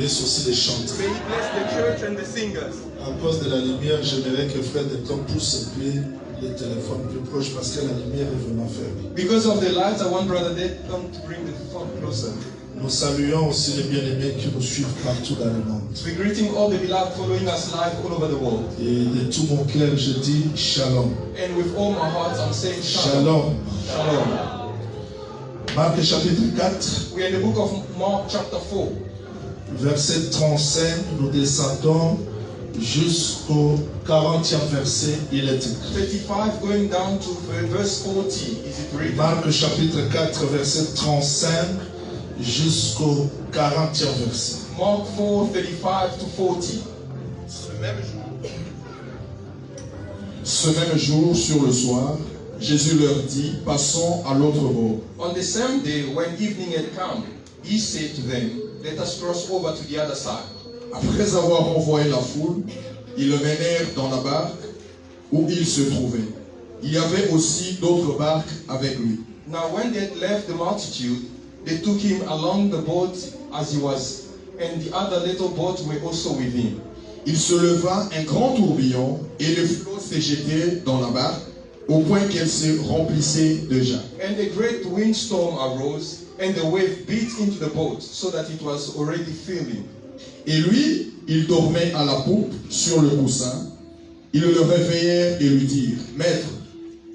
Aussi les chanteurs. À cause de la lumière, j'aimerais que frère de Tom pousse un peu le téléphone plus proche parce que la lumière est vraiment faible. Because of the light, I want brother Tom to bring the phone closer. Nous saluons aussi les bien-aimés qui nous suivent partout dans le monde. We're greeting all the beloved following us live all over the world. Et de tout mon cœur, je dis Shalom. And with all my heart, I'm saying Shalom. Shalom. Marc chapitre 4. We are in the book of Mark chapter 4. Verset 35, nous descendons jusqu'au 40e verset, il est écrit. 35 going down to verse 40, is it written? Marc chapitre 4, verset 35 jusqu'au 40e verset. Mark 4, 35 to 40. Ce même jour, sur le soir, Jésus leur dit, passons à l'autre bord. On the same day, when evening had come, he said to them, let us cross over to the other side. Après avoir renvoyé la foule, ils le menèrent dans la barque où il se trouvait. Il y avait aussi d'autres barques avec lui. Now when they had left the multitude, they took him along the boat as he was, and the other little boat were also with him. Il se leva un grand tourbillon et le flot s'est jeté dans la barque au point qu'elle se remplissait déjà. And a great windstorm arose, and the wave beat into the boat, so that it was already filling. Et lui, il dormait à la poupe sur le coussin. Ils le réveillèrent et lui dirent, Maître,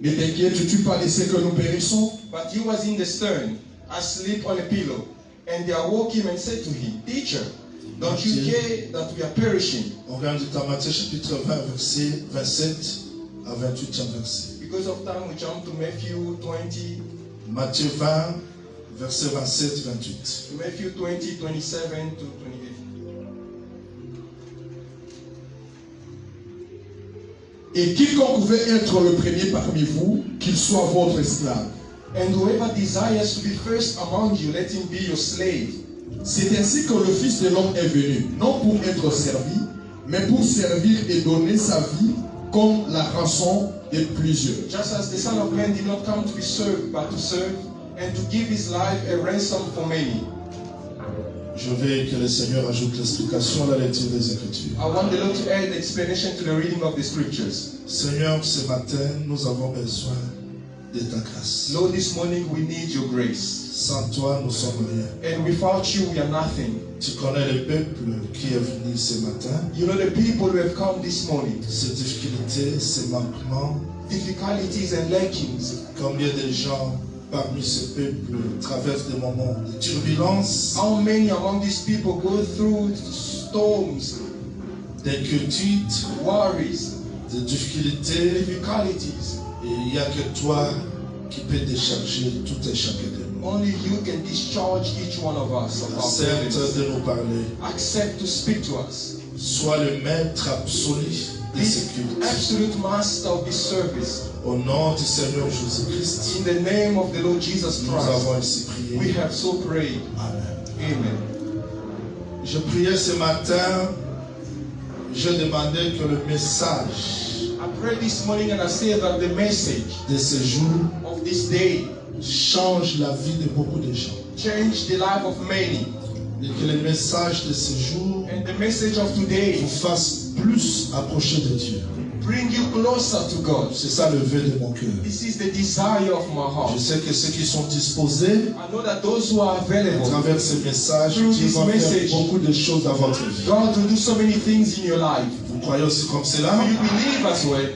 ne t'inquiètes-tu pas de ce que nous périssons? But he was in the stern, asleep on a pillow. And they awoke him and said to him, Teacher, don't you care that we are perishing? On regarde dans Matthieu chapitre 20, verset 27 à 28e verset. Because of time, we jump to Matthew 20. Matthieu 20, verset 27, 28. Matthew 20, 27 to 28. Et quiconque veut être le premier parmi vous, qu'il soit votre esclave. And whoever desires to be first among you, let him be your slave. C'est ainsi que le Fils de l'homme est venu, non pour être servi, mais pour servir et donner sa vie comme la rançon de plusieurs. Just as the Son of Man did not come to be served, but to serve, and to give his life a ransom for many. Je veux que le Seigneur ajoute l'explication à la lecture des Écritures. I want the Lord to add the explanation to the reading of the scriptures. Seigneur, ce matin, nous avons besoin de ta grâce. Lord, this morning we need your grace. Sans toi, nous sommes rien. And without you, we are nothing. Tu connais le peuple qui est venu ce matin. You know the people who have come this morning. Ces difficultés, ces manquements. Difficulties and lackings. Combien de gens parmi ce peuple traversent des moments de turbulence. How many among these people go through storms, d'inquiétudes, worries, de difficultés. difficulties? Et il n'y a que toi qui peux décharger tout et chacun de nous. Only you can discharge each one of us of our Accepte burdens. de nous parler. Accept to speak to us. Sois le maître absolu de ce Be culte. absolute master of this service. Au nom du Seigneur Jésus-Christ, In the name of the Lord Jesus nous Christ, avons ainsi we prié. have so prayed. Amen. Amen. Je priais ce matin, je demandais que le message I prayed this morning and I said that the message de ce jour of this day change la vie de beaucoup de gens. changed the life of many. Et que le message de ce jour And the message of today vous fasse plus approcher de Dieu. bring you closer to God. C'est ça le vœu de mon cœur. This is the desire of my heart. Je sais que ceux qui sont disposés I know that those who are à available, travers ce message, Through Dieu this va faire message, beaucoup de choses dans votre vie. God will do so many things in your life. Vous croyez aussi comme cela? Do you believe as well?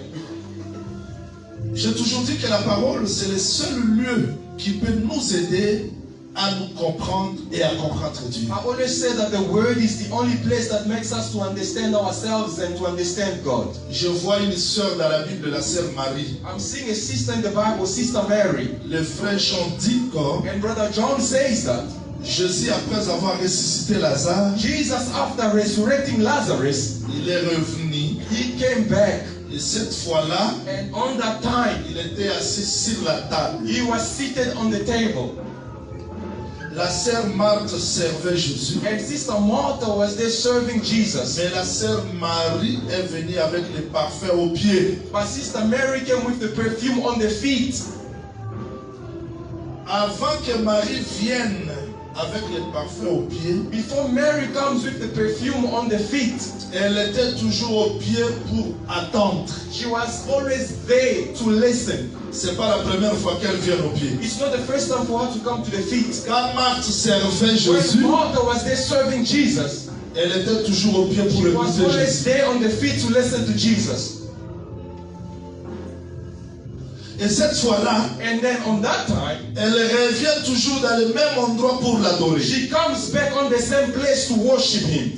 J'ai toujours dit que la parole, c'est le seul lieu qui peut nous aider à nous comprendre et à comprendre Dieu. I always say that the word is the only place that makes us to understand ourselves and to understand God. Je vois une sœur dans la Bible, la sœur Marie. I'm seeing a sister in the Bible, Sister Mary. Le frère Jean dit que And Brother John says that Jésus, après avoir ressuscité Lazare, Jesus, after resurrecting Lazarus, il est revenu. he came back. Et cette fois-là, And on that time, il était assis sur la table. he was seated on the table. La sœur Marthe servait Jésus. And Sister Martha was there serving Jesus. Mais la sœur Marie est venue avec les parfums aux pieds. But Sister Mary came with the perfume on the feet. Avant que Marie vienne avec les parfums aux pieds, Before Mary comes with the perfume on the feet, elle était toujours aux pieds pour attendre. she was always there to listen. C'est pas la première fois qu'elle vient aux pieds. It's not the first time for her to come to the feet. Quand Marthe servait When Jésus, Martha was there serving Jesus, elle était toujours aux pieds pour she was écouter always Jésus. there on the feet to listen to Jesus. Et cette fois-là, And then on that time, elle revient toujours dans le même endroit pour l'adorer. she comes back on the same place to worship him.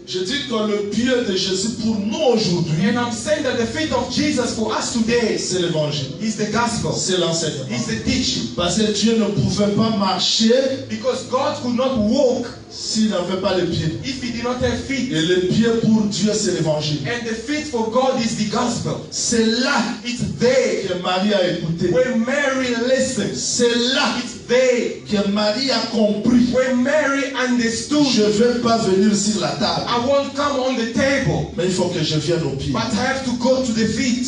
Je dis que le pied de Jésus pour nous aujourd'hui, And I'm saying that the feet of Jesus for us today c'est l'évangile, is the gospel, c'est l'enseignement. is the teaching. Parce que Dieu ne pouvait pas marcher Because God could not walk s'il n'avait pas les pieds. if he did not have feet. Et les pieds pour Dieu, c'est l'évangile. And the feet for God is the gospel. C'est là It's there que Marie a écouté. when Mary listens. C'est là It's there que Marie a compris. when Mary understood. Je ne vais pas venir sur la table, I won't come on the table, mais il faut que je vienne aux pieds. but I have to go to the feet.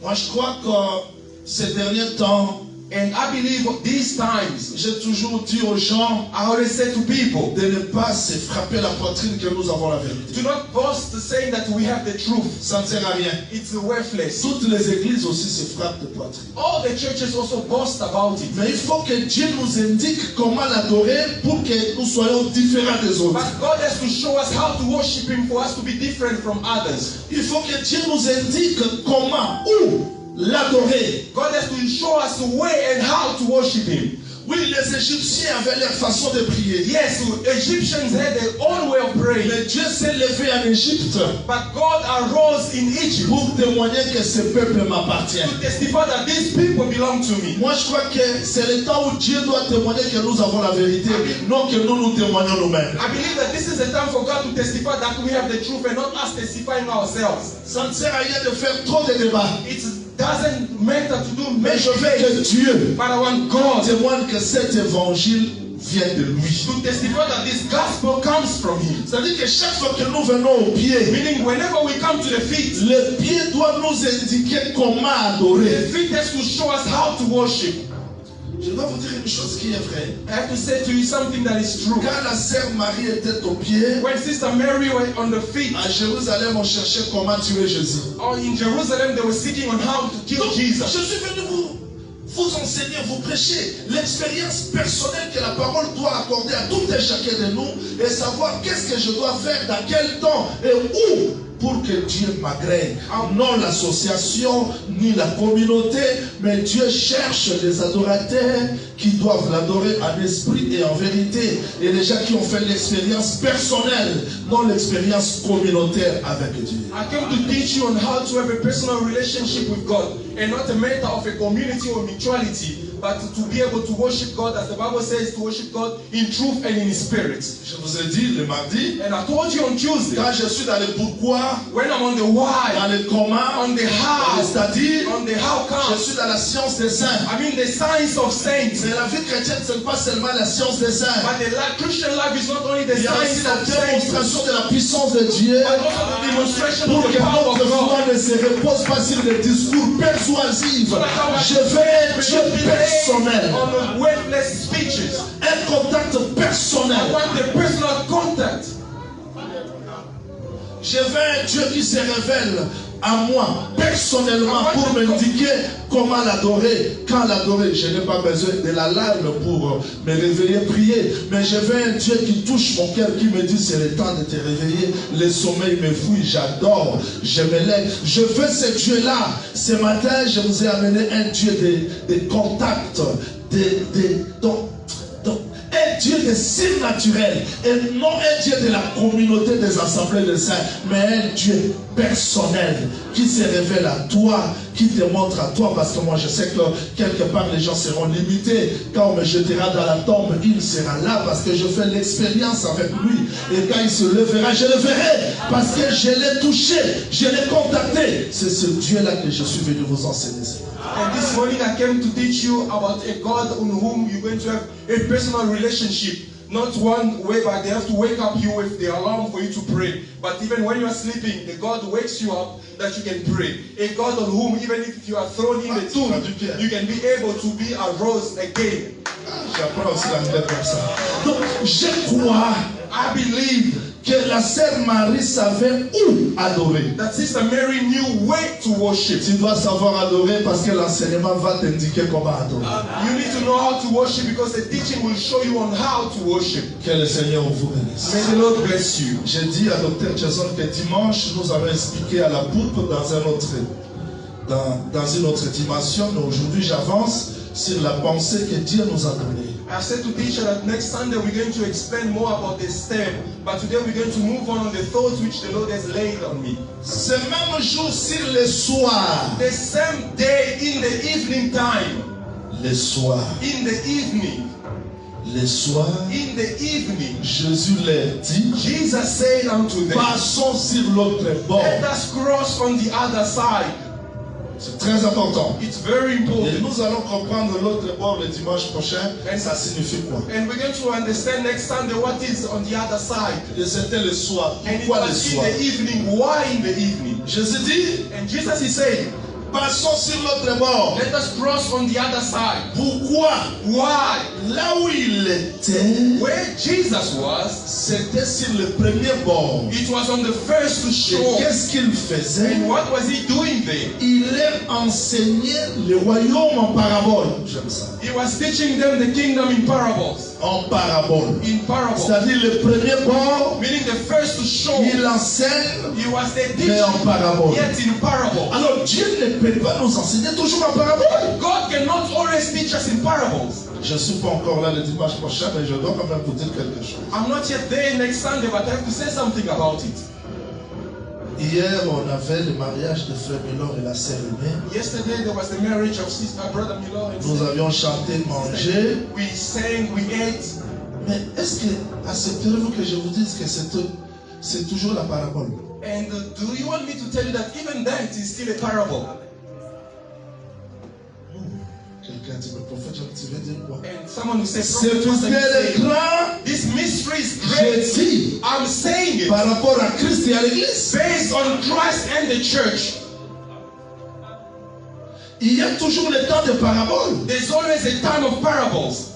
Moi, je crois que ces derniers temps, And I believe these times, j'ai toujours dit aux gens I always say to people, de ne pas se frapper la poitrine que nous avons la vérité. do not boast saying that we have the truth. Ça ne sert à rien. It's worthless. Toutes les églises aussi se frappent de poitrine. All the churches also boast about it. Mais il faut que Dieu nous indique comment l'adorer pour que nous soyons différents des autres. But God has to show us how to worship him for us to be different from others. Il faut que Dieu nous indique comment, où l'adorer. God has to show us the way and how to worship him. Oui, les Égyptiens avaient leur façon de prier. Yes, Egyptians had their own way of praying. Mais Dieu s'est levé en Égypte But God arose in Egypt pour témoigner que ce peuple m'appartient. to testify that these people belong to me. Moi, je crois que c'est le temps où Dieu doit témoigner que nous avons la vérité, non que nous nous témoignons nous-mêmes. I believe that this is the time for God to testify that we have the truth and not us testifying ourselves. Ça ne sert à rien de faire trop de débats. It doesn't matter to do Mais many je veux que things, Dieu but I want God témoigne que cet évangile vient de lui. to testify that this gospel comes from him. C'est-à-dire que chaque fois que nous venons au pied, Meaning whenever we come to the feet, le pied doit nous indiquer comment the adorer. feet has to show us how to worship. Je dois vous dire une chose qui est vraie. I have to say to you something that is true. Quand la sœur Marie était au pied, When Sister Mary was on the feet, à Jérusalem, on cherchait comment tuer Jésus. or in Jerusalem, they were seeking on how to kill Donc, Jesus. je suis venu vous enseigner, vous prêcher l'expérience personnelle que la parole doit accorder à tout et chacun de nous et savoir qu'est-ce que je dois faire, dans quel temps et où pour que Dieu m'agrègue. Non l'association ni la communauté, mais Dieu cherche les adorateurs qui doivent l'adorer en esprit et en vérité. Et les gens qui ont fait l'expérience personnelle, non l'expérience communautaire avec Dieu. I came to teach you on how to have a personal relationship with God and not a matter of a community or mutuality, but to be able to worship God, as the Bible says, to worship God in truth and in spirit. Je vous ai dit le mardi, And I told you on Tuesday, quand je suis dans le pourquoi, when I'm on the why, dans le comment, on the dans how, le c'est-à-dire, on the how je come, suis dans la science des saints. I mean the science of saints. Mais la vie chrétienne, ce n'est pas seulement la science des saints. But the Christian life is not only the Il y a aussi science la of saints, démonstration de la puissance de Dieu but also the demonstration pour of que the power notre of God. foi ne se repose pas sur des discours persuasifs. Je veux un Dieu personnel, On worthless speeches. un contact I personnel. want the personal contact. Je veux un Dieu qui se révèle à moi personnellement pour m'indiquer comment l'adorer, quand l'adorer. Je n'ai pas besoin de l'alarme pour me réveiller, prier, mais je veux un Dieu qui touche mon cœur, qui me dit c'est le temps de te réveiller, le sommeil me fouille, j'adore, je me lève. Je veux ce Dieu-là. Ce matin, je vous ai amené un Dieu de contact, un Dieu de surnaturel et non un Dieu de la communauté des assemblées de saints, mais un Dieu personnel qui se révèle à toi, qui te montre à toi, parce que moi je sais que quelque part les gens seront limités. Quand on me jetera dans la tombe, il sera là parce que je fais l'expérience avec lui, et quand il se levera, je le verrai parce que je l'ai touché, je l'ai contacté. C'est ce Dieu-là que je suis venu vous enseigner. And this morning I came to teach you about a God on whom you're going to have a personal relationship. Not one whereby they have to wake up you with the alarm for you to pray. But even when you are sleeping, the God wakes you up that you can pray. A God on whom even if you are thrown in the tomb, you can be able to be arose again. J'apprends aussi l'anglais comme ça. Donc, je crois, I believe, que la sœur Marie savait où adorer. That Sister Mary knew where to worship. Tu dois savoir adorer parce que l'enseignement va t'indiquer comment adorer. You need to know how to worship because the teaching will show you on how to worship. Que le Seigneur vous bénisse. May the Lord bless you. J'ai dit à Dr. Jason que dimanche, nous allons expliquer à la poupe dans une autre dimension. Mais aujourd'hui, j'avance sur la pensée que Dieu nous a donnée. I said to teacher that next Sunday we're going to explain more about the step, but today we're going to move on the thoughts which the Lord has laid on me. Ce même jour sur le soir. The same day in the evening time. Le soir. In the evening. Le soir. In the evening. Jésus leur dit. Jesus said unto them. Passons sur l'autre bord. Let us cross on the other side. C'est très important. It's very important. Et nous allons comprendre l'autre bord le dimanche prochain. Et ça signifie quoi? And we're going to understand next Sunday what is on the other side. Et c'était le soir. Pourquoi le soir? In the evening. Why in the evening? Jésus dit. And Jesus is saying. Passons sur l'autre bord. Let us cross on the other side. Pourquoi? Why? Là où il était, where Jesus was, c'était sur le premier bord. It was on the first shore. Et qu'est-ce qu'il faisait? And what was he doing there? Il leur enseignait le royaume en parabole. J'aime ça. He was teaching them the kingdom in parables. En parabole. In parables. C'est-à-dire le premier bord. Meaning the first shore. Il enseigne. He was the teacher. Mais en parabole. Yet in parable. Alors Dieu ne peut pas nous enseigner toujours en parabole. God cannot always teach us in parables. Je ne suis pas encore là le dimanche prochain, mais je dois quand même vous dire quelque chose. I'm not yet there next Sunday, but I have to say something about it. Hier, on avait le mariage de Frère Milor et la sœur Aimée. Yesterday, there was the marriage of Brother Milor and Nous avions chanté, mangé. We sang, we ate. Mais est-ce que accepterez-vous que je vous dise que c'est toujours la parabole? And do you want me to tell you that even that is still a parable? Quelqu'un dit, mais prophète, tu veux dire quoi? And someone who says, ce mystère grand. This mystery is great. Je dis, I'm saying it. Par rapport à Christ et à l'Église. Based on Christ and the church. Il y a toujours le temps de parabole. There's always a time of parables.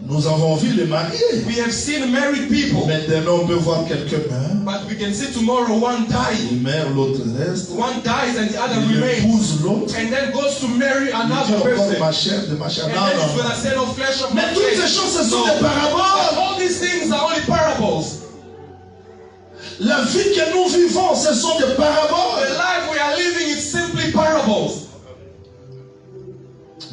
Nous avons vu les mariés. We have seen married people. Mais demain on peut voir quelqu'un meurt. But we can see tomorrow one dies. Il meurt, l'autre reste. One dies and the other il remains. Épouse l'autre. And then goes to marry another person. Ma chair de ma chair. And then it's gonna say no flesh of my mais toutes ces choses, ce sont des paraboles. All these things are only parables. La vie que nous vivons, ce sont des paraboles. The life we are living is simply parables.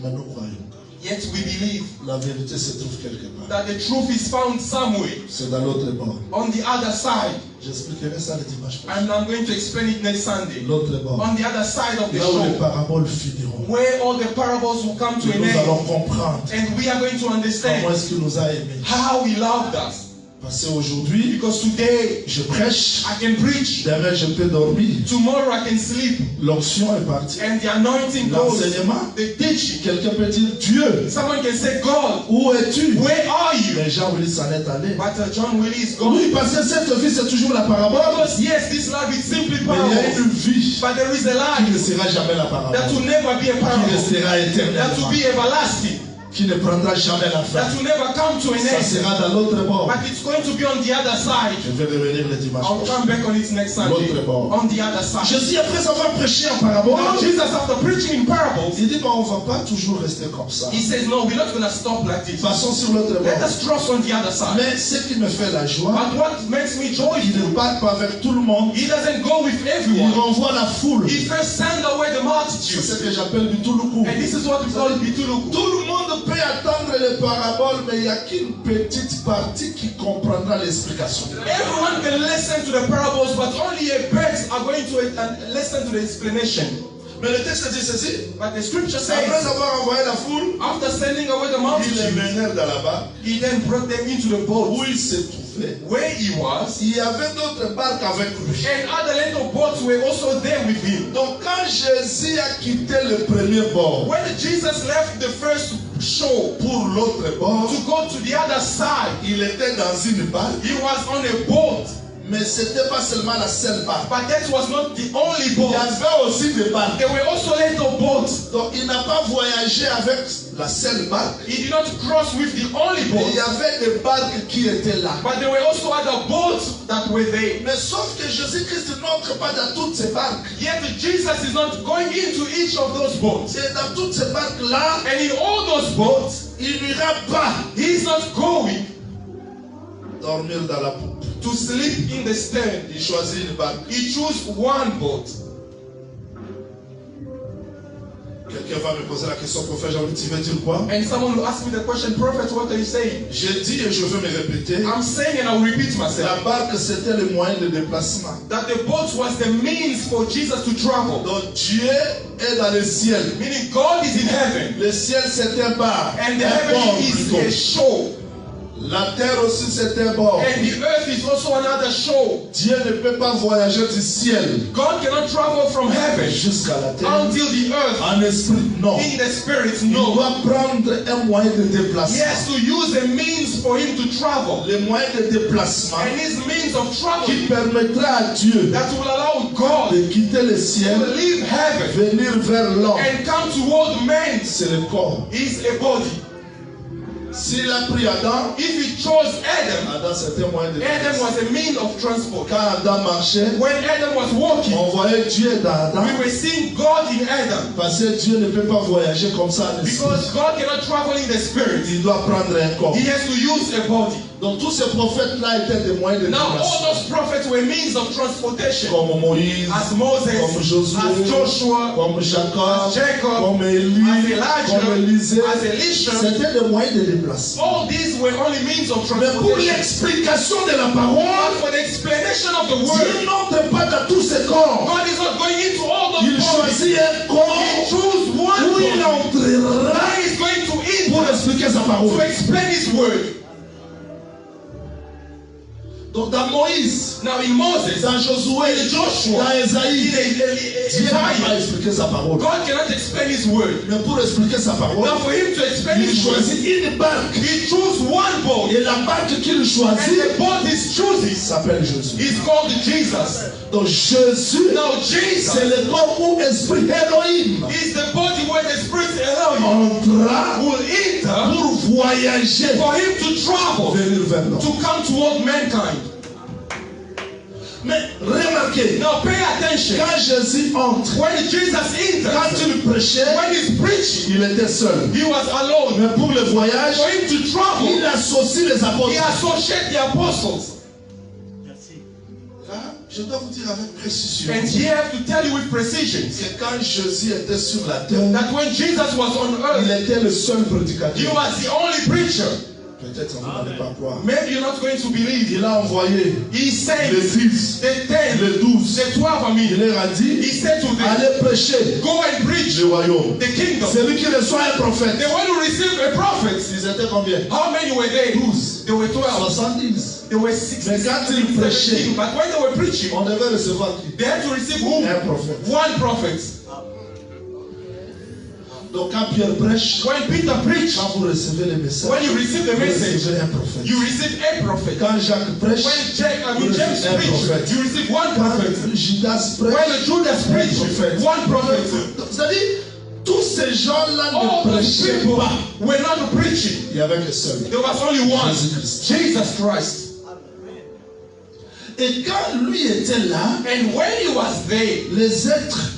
Mais nous croyons. Yet we believe La vérité se trouve quelque part. that the truth is found somewhere C'est dans l'autre bord. on the other side. J'expliquerai ça le dimanche prochain. And I'm going to explain it next Sunday. L'autre bord. On the other side of the Là où les show, paraboles finiront. where all the parables will come to Et an nous allons end. comprendre And we are going to comment understand est-ce qu'il nous a aimés. how he loved us. Parce qu'aujourd'hui, Because today je prêche, I can preach, demain je peux dormir. tomorrow I can sleep, L'onction est partie. and the anointing goes. L'enseignement, The teaching. quelqu'un peut dire Dieu, Someone can say, God, où es-tu? where are you? Mais Jean-Willy s'en est allé. But John Willie is gone. Oui, parce que cette vie c'est toujours la parabole. Because yes, this life is simply Mais il y a parables. une vie But there is a qui ne life sera jamais la parabole. that will never be a Qui parable. restera That éternellement. will be everlasting. Qui ne prendra jamais la fin. That will never come to an Ça end. sera dans l'autre bord. But it's going to be on the other side. Je vais revenir le dimanche I'll prochain. come back on it next Sunday. L'autre bord. On the other side. Jésus, après avoir prêché en parabole, Now Jesus, after preaching in parables, il dit, on ne va pas toujours rester comme ça. he says, no, we're not going to stop like this. Passons sur l'autre Let bord. us cross on the other side. Mais ce qui me fait la joie, But what makes me il joyful, ne part pas avec tout le monde. he doesn't go with Il everyone. renvoie la foule. He first sends away the C'est multitude. ce que j'appelle Bituluku. And this is what we call bituluku. Tout le monde peut attendre les paraboles, mais il n'y a qu'une petite partie qui comprendra l'explication. Everyone can listen to the parables, but only a birds are going to listen to the explanation. Mais le texte dit ceci. But the scripture Après says, avoir envoyé la foule, after sending away the il les multitude, menèrent dans la barque he then brought them into the boat où il se trouvait. where he was, Il y avait d'autres barques avec lui. and other little boats were also there with him. Donc quand Jésus a quitté le premier bord When Jesus left the first shore pour l'autre bord, to go to the other side, il était dans une barque, he was on a boat. mais ce n'était pas seulement la seule barque. But that was not the only Il boat. y avait aussi des barques. There were also little boats. Donc il n'a pas voyagé avec la seule barque. He did not cross with the only Il boat. y avait des barques qui étaient là. But there were also other boats that were there. Mais sauf que Jésus-Christ n'entre pas dans toutes ces barques. Yet Jesus is not going into each of those boats. Et dans toutes ces barques-là, And in all those boats, il n'ira pas he is not going dormir dans la poupe. to sleep in the stern. Il choisit une barque. He chose one boat. Quelqu'un va me poser la question, prophète Jean-Luc, tu veux dire quoi? And someone will ask me the question, Prophet, what are you saying? Je dis et je veux me répéter. I'm saying, and I'll repeat myself, La barque, c'était le moyen de déplacement. that the boat was the means for Jesus to travel. Donc Dieu est dans le ciel. Meaning God is in heaven. Le ciel, c'est un bar. And the Un bord, heaven is plutôt. a shore. La terre aussi, c'est un bord. And the earth is also another shore. Dieu ne peut pas voyager du ciel God cannot travel from heaven jusqu'à la terre. until the earth. En esprit, non. In the spirit, Il no. doit prendre un moyen de He déplacement. has to use a means for him to travel. Le moyen de déplacement And his means of qui traveling permettra à Dieu that will allow God de quitter le to ciel, leave heaven venir vers l'homme. and come toward man C'est le corps. is a body. S'il a pris Adam, If he chose Adam, Adam c'était un moyen de Adam déplacement. was a means of transport. Quand Adam marchait, When Adam was walking, on voyait Dieu dans Adam. we were seeing God in Adam. Parce que Dieu ne peut pas voyager comme ça en esprit. Because God cannot travel in the spirit. Il doit prendre un corps. He has to use a body. Donc tous ces prophètes-là étaient des moyens de Now all déplacement. those prophets were means of transportation. Comme Moïse, As Moses, comme Josué, as Joshua, comme Jacob, as Jacob, comme Élie, as Elijah, comme Élisée. as Elisha. C'était des moyens de déplacement. All these were only means of Mais pour transportation. l'explication de la But parole, for the explanation of the Dieu word, n'entre pas dans tous ces corps. God is not going into all those Il bodies. choisit un corps He chose one où il body entrera that is going to pour enter expliquer sa to parole. explain his word. Donc dans Moïse, Now in Moses, dans Josué, in Joshua, dans in Esaïe, Dieu n'a pas Isaiah, expliqué sa parole. God cannot explain his word. Mais pour expliquer sa parole, Now for him to explain il his word, choisit une barque. he chose one boat. Et la barque qu'il And choisit the boat he's choosing s'appelle Jésus. is called Jesus. Donc Jésus, Now c'est Jesus le corps où esprit Elohim is the body where the Spirit Elohim entra will enter pour voyager, for him to travel, venir vers nous. to come toward mankind. Mais remarquez, Now pay attention. quand Jésus entre, When Jesus quand enters, il prêchait, when he's preaching, il était seul. he was alone. Mais pour le voyage, For him to il travel, associe les he apôtres. associated the apostles. Quand Je dois vous dire avec précision And here I have to tell you with precision que quand Jésus était sur la terre, that when Jesus was on il earth, était le seul he prédicateur. was the only preacher. Peut-être vous n'allez pas croire. Maybe you're not going to believe. Il a envoyé He sent les 10, the 10, les 12. the 12, I Il mean. leur a dit, He said to them, allez prêcher go and preach le royaume. the kingdom. Celui qui reçoit un prophète. They want to receive a prophet. Ils étaient combien? How many were there? 12. They were 12. 70. They were 60. Mais quand ils prêchaient, But when they were preaching, on devait recevoir qui? they had to receive who? Un prophète. One prophet. Donc quand Pierre prêche, When Peter preached, quand vous recevez les messages, when you receive the vous message, recevez un prophète. you receive a prophet. Quand Jacques prêche, When vous James recevez un prophète. preached, you receive one Quand prophet. Judas When prêche, Judas preached, prophète. one prophet. C'est-à-dire, tous ces gens-là All ne those prêchaient people pas. were not preaching. Il y avait que seul. There was only one, Jésus-Christ. Jesus Christ. Et quand lui était là, And when he was there, les êtres,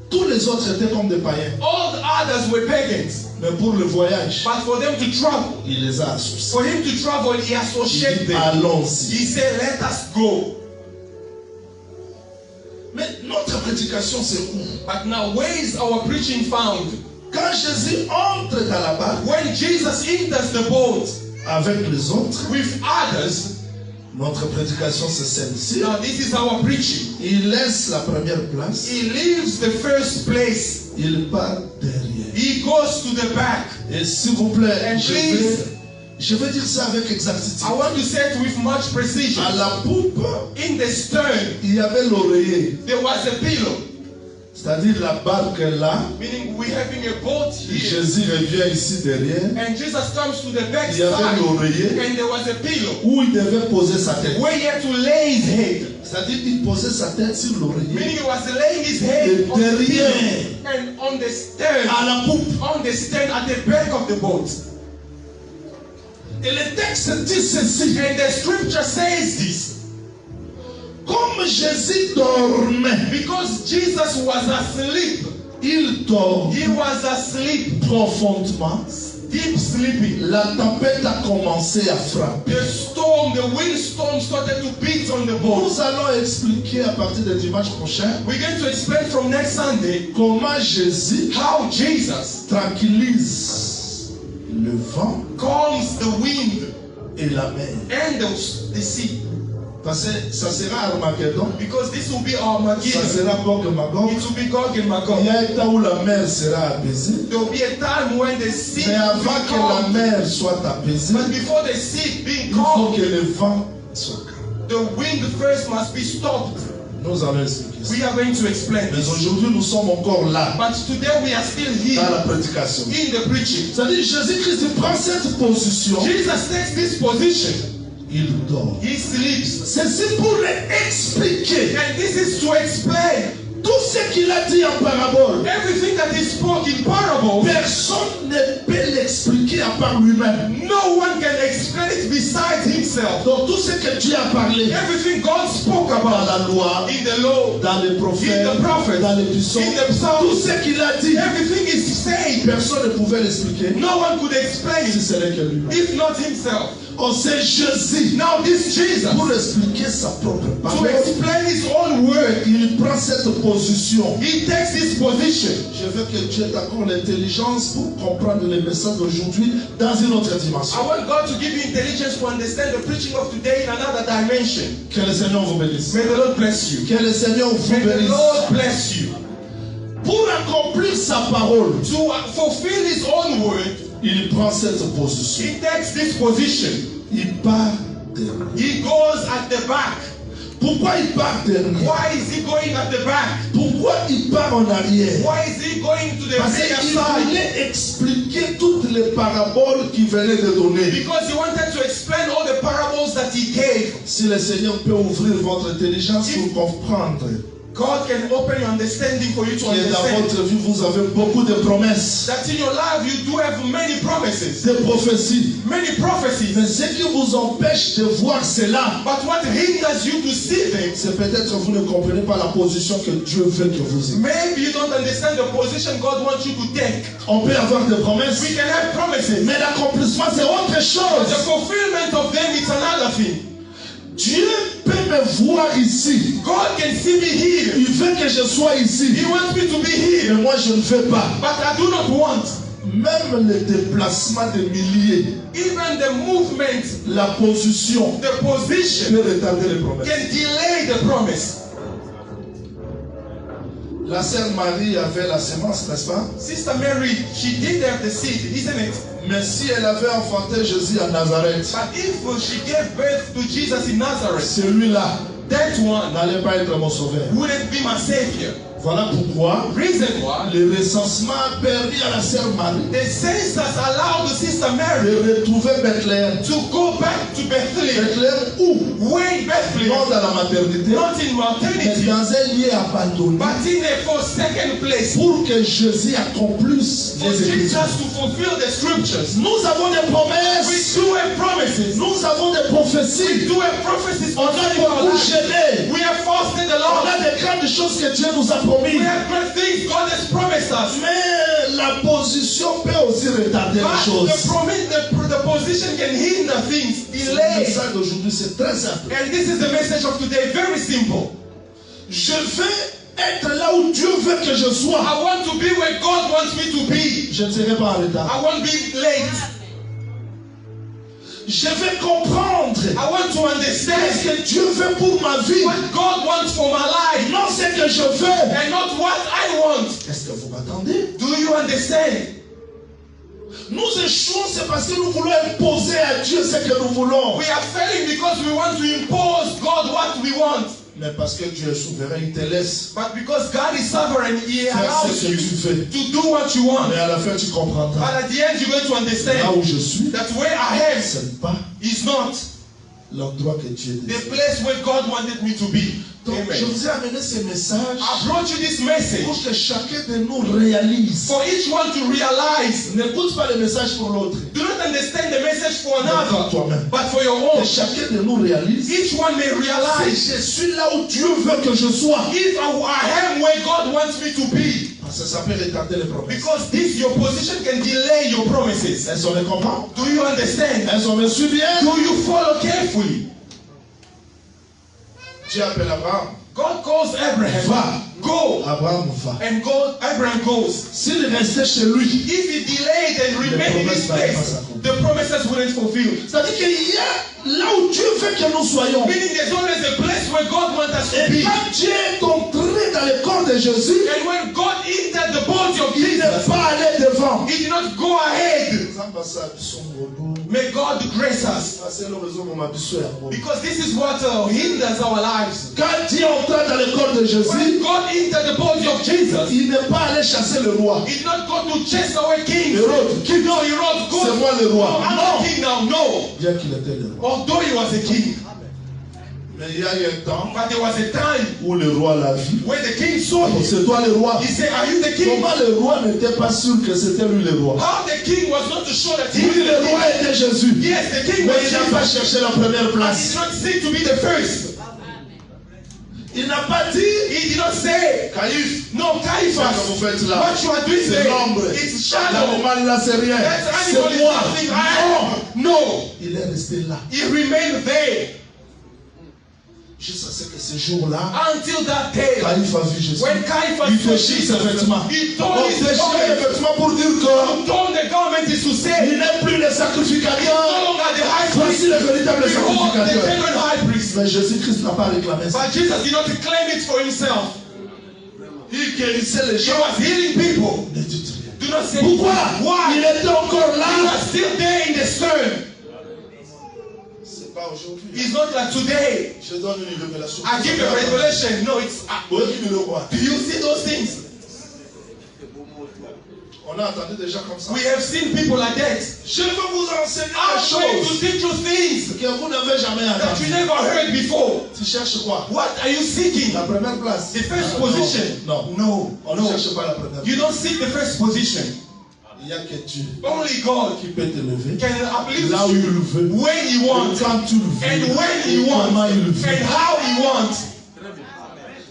tous les autres étaient comme des païens. all the others were pagans. Mais pour le voyage, But for them to travel, il les a associés. for him to travel, he Il associated dit, them. allons-y. He said, let us go. Mais notre prédication, c'est où? But now, where is our preaching found? Quand Jésus entre dans la barque When Jesus enters the boat avec les autres, with others, notre prédication, c'est celle-ci. now this is our preaching. Il laisse la première place, He leaves the first place. il part derrière. He goes to the back. Et s'il vous plaît, And please, je vais dire ça avec exactitude. I want to say it with much precision. À la poupe, In the stern, il y avait l'oreiller. there was a pillow. C'est-à-dire la barque est là, Meaning we're having a boat here. Jésus revient ici derrière, And Jesus comes to the back il y avait side. l'oreiller And there was a pillow où il devait poser sa tête. where he had to lay his head. C'est-à-dire qu'il posait sa tête sur l'oreiller. Meaning he was laying his head Et on the derrière, pillow. And on the stern, à la poupe. on the stern at the back of the boat. Et le texte dit ceci. And the scripture says this. Comme Jésus dormait, Because Jesus was asleep. il dort He was asleep. profondément. Deep sleeping. La tempête a commencé à frapper. The storm, the windstorm started to beat on the boat. Nous allons expliquer à partir du dimanche prochain We're going to explain from next Sunday comment Jésus how Jesus tranquillise le vent calms the wind et la mer. and the sea. Parce que ça sera Armageddon, Because this will be our ça Armageddon. sera Gog et Magog. It will be Gog and Il y Magog. a un temps où la mer sera apaisée. There will be a time when the sea Mais will be avant que la calm. mer soit apaisée, But before the sea being il faut calm, que le vent soit calme. the wind first must be stopped. Nous allons expliquer ça. We are going to explain Mais this. aujourd'hui, nous sommes encore là, But today we are still dans la here prédication. in the preaching. C'est-à-dire, Jésus-Christ il prend cette position, Jesus takes this position. il dort. He sleeps. Ceci pour expliquer And this is to explain tout ce qu'il a dit en parabole. everything that he spoke in parables. Personne ne peut l'expliquer à part lui-même. No one can explain it besides himself. Donc tout ce que Dieu a parlé Everything God spoke dans about la loi, in the law, dans les prophètes, in the prophets, dans les psaumes, in the tout psalms, ce qu'il a dit, everything is said. personne ne pouvait l'expliquer No one could explain si it ce n'est que lui. if not himself. On sait Jésus Now this Jesus, pour expliquer sa propre to parole. explain his own word, Il prend cette position. he takes this position. Je veux que Dieu t'accorde l'intelligence pour comprendre le message d'aujourd'hui dans une autre dimension. I want God to give you intelligence to understand the preaching of today in another dimension. Que le Seigneur vous bénisse. May the Lord bless you. Que le Seigneur vous May the bénisse. Lord bless you. Pour accomplir sa parole, To fulfill his own word, il prend cette position. he takes this position. Il part derrière. He goes at the back. Pourquoi il part derrière? Why is he going at the back? Pourquoi il part en arrière? Why is he going to the Parce bigger qu'il side? voulait expliquer toutes les paraboles qu'il venait de donner. Because he wanted to explain all the parables that he gave. Si le Seigneur peut ouvrir votre intelligence pour comprendre God can open your understanding for you to que dans understand votre vie vous avez beaucoup de promesses, that in your life you do have many promises, de prophéties. many prophecies. Mais ce qui vous empêche de voir cela, But what hinders you to see them, c'est peut-être que vous ne comprenez pas la position que Dieu veut que vous ayez. maybe you don't understand the position God wants you to take. On peut avoir des promesses, We can have promises, mais l'accomplissement c'est autre but the chose. fulfillment of them is another thing. Dieu peut me me voir ici. God can see me here. Il veut que je sois ici. He wants me to be here. Mais moi, je ne veux pas. But I do not want. Même le déplacement des milliers, Even the movement, la position, the position peut retarder les promesses. can delay the promise. La sœur Marie avait la semence, n'est-ce pas? Sister Mary, she did have the seed, isn't it? Mais si elle avait enfanté Jésus à Nazareth, But if she gave birth to Jesus in Nazareth, celui-là that one n'allait pas être mon sauveur. wouldn't be my savior. Voilà pourquoi Reason why le recensement a permis à la sœur Marie the census allowed the Sister Mary de retrouver Bethléem. to go back to Bethlehem. Bethléem où? Where in Bethlehem? Non dans la maternité, Not in mais maternity, dans un lieu abandonné but in a forsaken place. pour que Jésus accomplisse For les Jesus Écritures. to fulfill the scriptures. Nous avons des We promesses, do have promises. nous avons des We prophéties. do have prophecies. On a concerning our beaucoup lives. gêné. We have fasted the On Lord. a des grandes choses que Dieu nous a promis. We have great things God has promised us. Mais la position peut aussi retarder les But choses. the position can hinder things, Le delay. message d'aujourd'hui, c'est très simple. And this is the message of today. Very simple. Je veux être là où Dieu veut que je sois. I want to be where God wants me to be. Je ne serai pas en retard. I won't be late. Je vais comprendre I want to ce understand que Dieu veut pour ma vie. what God wants for my life Non ce que je veux. and not what I want. Est-ce que vous m'attendez? Do you understand? Nous échouons, c'est parce que nous voulons imposer à Dieu ce que nous voulons. We are failing because we want to impose God what we want. Mais parce que Dieu est souverain, il te laisse But because God is sovereign, He faire allows ce que you tu fais. to do what you want. Mais à la fin, tu But comprendras. at the end, you're going to Là understand où je suis, that where I am ce n'est pas is not l'endroit que Dieu the désire. place where God wanted me to be. Donc, je Amen. vous ai amené ce message I brought you this message pour que chacun de nous réalise. for each one to realize. N'écoute pas le message pour l'autre, Do not understand the message for mais pour another, toi-même. but for your Que own. chacun de nous réalise. Each one may Si realize je suis là où Dieu veut que je sois, if I am where God wants me to be. parce que ça peut retarder les promesses. Because this, your position can delay your promises. Est-ce qu'on me comprend? Do you understand? Est-ce qu'on me suit bien? Do you follow carefully? Dieu appelle Abraham. God calls Abraham. Va. Go. Abraham va. And God, Abraham goes. S'il restait chez lui, If he delayed and remained in this place, the promises wouldn't fulfill. c'est-à-dire qu'il y a là où Dieu veut que nous soyons. Meaning there's always a place where God wants us to Et be. quand Dieu est entré dans le corps de Jésus, And when God entered the body of il n'est Jesus, pas allé devant. He did not go ahead. May God grace us. Because this is what hinders our lives. Quand Dieu entra dans le corps de Jésus, When God entered the body of Jesus, il n'est pas allé chasser le roi. He did not go to chase away kings. Hérode, qui No, he wrote, go. c'est moi le roi. No, I'm Non. the king now. No. Bien qu'il était le roi. Although he was a king. Mais il y a eu un temps But there was a time où le roi l'a vu. when the king saw him. C'est toi le roi. He said, are you the king? Comment le roi n'était pas sûr que c'était lui le roi? How the king was not to show that he Oui, was le the roi king. était Jésus. Yes, the king Mais was il n'a pas Jesus. cherché la première But he place. did not seek to be the first. Il n'a pas dit, He did not say, Caïphe, no, ce que Caiaphas, vous faites là, what you are doing c'est there, l'ombre. it's La shadow. romane là, c'est rien. That C'est animal is moi. nothing. Non. No, Il est resté là. he remained there Jusqu'à ce que ce jour-là, until that day. Caïphe a vu Jésus. When Caiaphas Il saw déchire ses Jesus, vêtements. he On told his déchire les government, vêtements pour dire que he told the government is to il say, n'est plus le no sacrificateur. longer the high Voici priest, le véritable behold the sacrificateur. genuine high priest. Mais Jésus-Christ n'a pas réclamé ça. But Jesus did not claim it for himself. Il guérissait les He gens. was healing people. Ne dites rien. Do not say Pourquoi? why. Il était encore He là. was still there in the stern. C'est pas aujourd'hui. It's not like today. Je donne une révélation. I give a revelation. No, it's. Oui, le roi. Do you see those things? On a entendu déjà comme ça. We have seen people like that. Je veux vous enseigner I'm des going to choses teach you things que vous n'avez jamais that you entendues. never heard before. Tu cherches quoi? What are you seeking? La première place. The first Non, position. Non. No, On ne no. cherche pas la première You place. don't seek the first position. Il n'y a que Dieu Only God qui peut te lever can uplift là où il you le veut. when He Et wants quand tu le veux. and when He Et wants comment il le veut. and how He wants.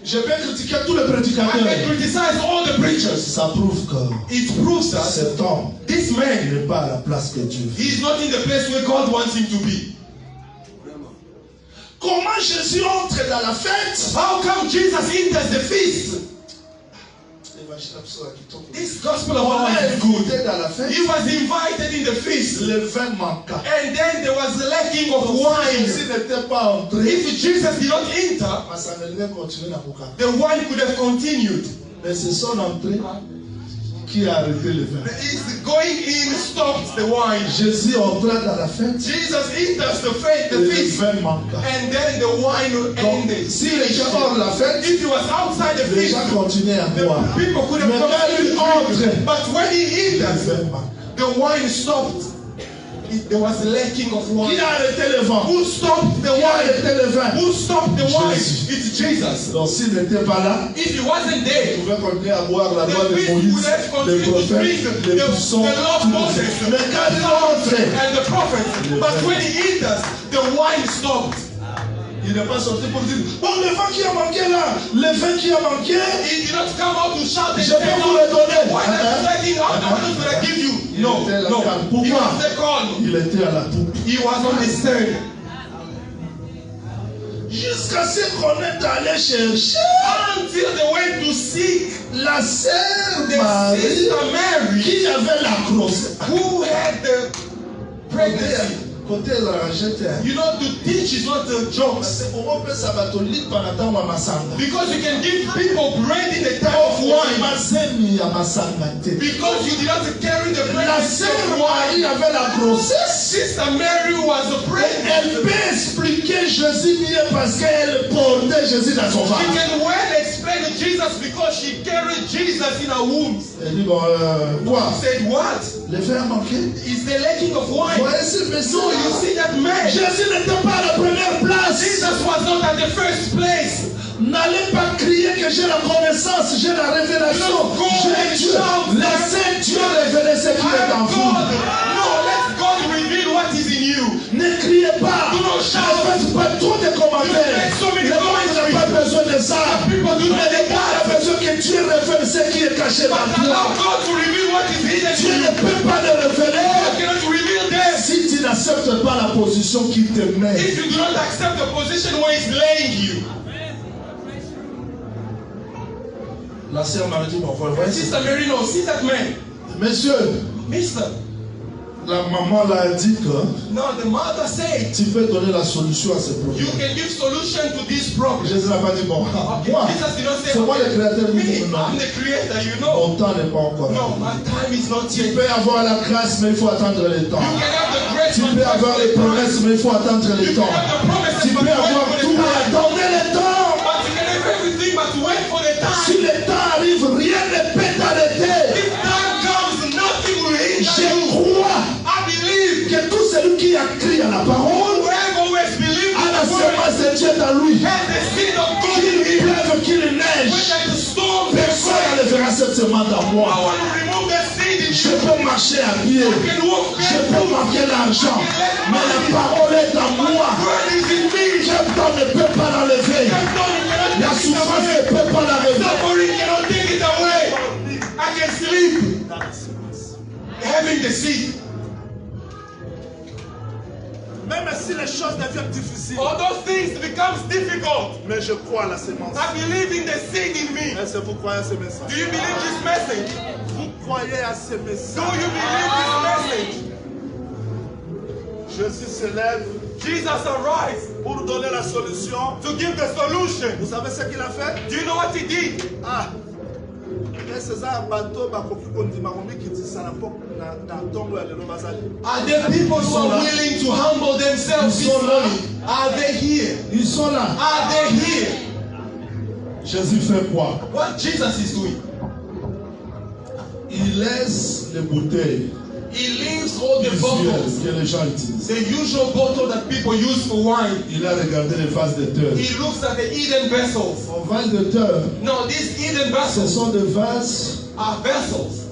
Je peux critiquer tous les I can prédicateurs. criticize all the preachers. Ça prouve que It proves that cet homme this man, n'est pas à la place que Dieu veut. he is not in the place where God wants him to be. Comment Jésus entre dans la fête? How come Jesus enters the feast? This gospel of On ours l'a is good. invité dans la fête. He was invited in the feast. Le vin manqua. And then there was the lacking of wine. Jésus n'était pas entré. If Jesus did not enter, Mais ça ne devait continuer dans Bouka. the wine could have continued. Mais c'est son entrée qui a arrêté le vin. His going in stopped the wine. Jésus entra dans la fête. Jesus enters the faith, Et the le feast. vin manqua. And then the wine Donc, ended. s'il était hors de la fête, If he was outside the les feast, gens continuaient à boire. the people could Mais have quand il entre, But when he le enters, vin manqua. the wine stopped. There was lacking of Qui wine. a arrêté le vin? Who stopped the Qui a wine? arrêté le vin? Who stopped the wine? Jesus. It's Jesus. Donc s'il n'était pas là, If he wasn't il there, pouvait continuer à boire la loi the de priest would Moïse, have les continued to prophètes, drink les the buissons. law of Moses, Mais quand il entre, and the prophets. But when he enters, the wine stopped. il n'est pas sorti pour dire, bon, le vin qui a manqué là, le vin qui a manqué, He did not come out to shout and je say, peux vous "No, le donner. why not letting out? No one is going to give you." Il No, était là, no. calme. He Pourquoi? was the call. Il était à la poupe. He was on the stern. Jusqu'à ce qu'on est allé chercher Until they went to seek la sœur the Marie sister Mary, qui avait la grosse. who had the pregnancy. Côté rangette. You know, to teach is not a joke. C'est pour moi que ça va te lire pendant temps à Masanga. Because you can give people bread in the time of wine. Masemi à Masanga. Because you did not carry the La pregnancy sœur of Marie wine. avait la grossesse. Sister Mary was a pregnant. Elle peut expliquer Jésus mieux parce qu'elle portait Jésus dans son She ventre. can well explain to Jesus because she carried Jesus in her womb. Elle dit, bon, quoi? Said what? Le vin a manqué. Is the lacking of wine? Voyez ce So message. you see that man. Jésus n'était pas à la première place. Jesus was not at the first place. N'allez pas crier que j'ai la connaissance, j'ai la révélation. J'ai Dieu. Laissez Dieu révéler ce qui est en God. vous. No, let God reveal what is in you. Ne criez pas. Do not Ne shout. faites pas trop de commentaires. You make so many Le monde n'a pas besoin de ça. People do not Mais le monde a besoin que Dieu révèle ce qui est caché But dans allow toi. God to reveal what is hidden Dieu in ne you. peut pas le God révéler cannot reveal them. si tu n'acceptes pas la position qu'il te met. If you do not accept the position where He's laying you. La sœur m'a dit, bon, voyez. Sister Mary, no, see that man. Monsieur, Mister. la maman l'a dit que No, the mother said, tu peux donner la solution à ce you problème. can give solution to this problem. Jésus n'a pas dit, bon, Okay, moi, Jesus did not say, c'est moi le créateur me, du monde. I'm the creator, you know. Mon temps n'est pas encore là. No, my time is not Tu yet. peux avoir la grâce, mais il faut attendre le temps. You can have the grace, Tu but peux avoir les promesses, mais il faut attendre le you can temps. have the promises, Tu but peux wait avoir for the tout, mais time. attendez le temps. But you can have everything, but wait for the Si time. le temps arrive, rien ne peut t'arrêter. If time comes, nothing will hinder Je you. crois I believe que tout celui qui a crié à la parole whoever always believes a la in the word semence de Dieu dans lui. has the seed of God in Qu'il him. pleuve, qu'il neige, Whether the storm personne ne verra cette semence en moi. I want to remove the seed in Je you. peux marcher à pied, I can walk je peux barefoot. manquer l'argent, mais la parole est en moi. Word is in me. Quelqu'un ne peut pas l'enlever. La Suffering souffrance ne peut pas l'enlever. cannot take it away. I can sleep having the seed. Même si les choses deviennent difficiles, Although things becomes difficult, mais je crois à la semence. I believe in the seed in me. Est-ce que vous croyez à ce message? Do you believe this message? Vous croyez à ce Do message? you believe this message? Jésus se lève Jesus arise pour donner la solution. to give the solution. Vous savez ce qu'il a fait? Do you know what he did? Ah, mais c'est ça, bateau, bakofi kondima komi kiti sana pok na tongo ya lelo bazali. Are there people who are willing to humble themselves Ils sont this là. morning? Are they here? Ils sont là. Are they here? Jésus fait quoi? What Jesus is doing? Il laisse les bouteilles He leaves all the bottles, usuelles que les gens utilisent. the usual bottle that people use for wine. Il a regardé les vases de terre. He looks at the Eden vessels. En vase de terre, No, these Eden ce vessels sont des vases are vessels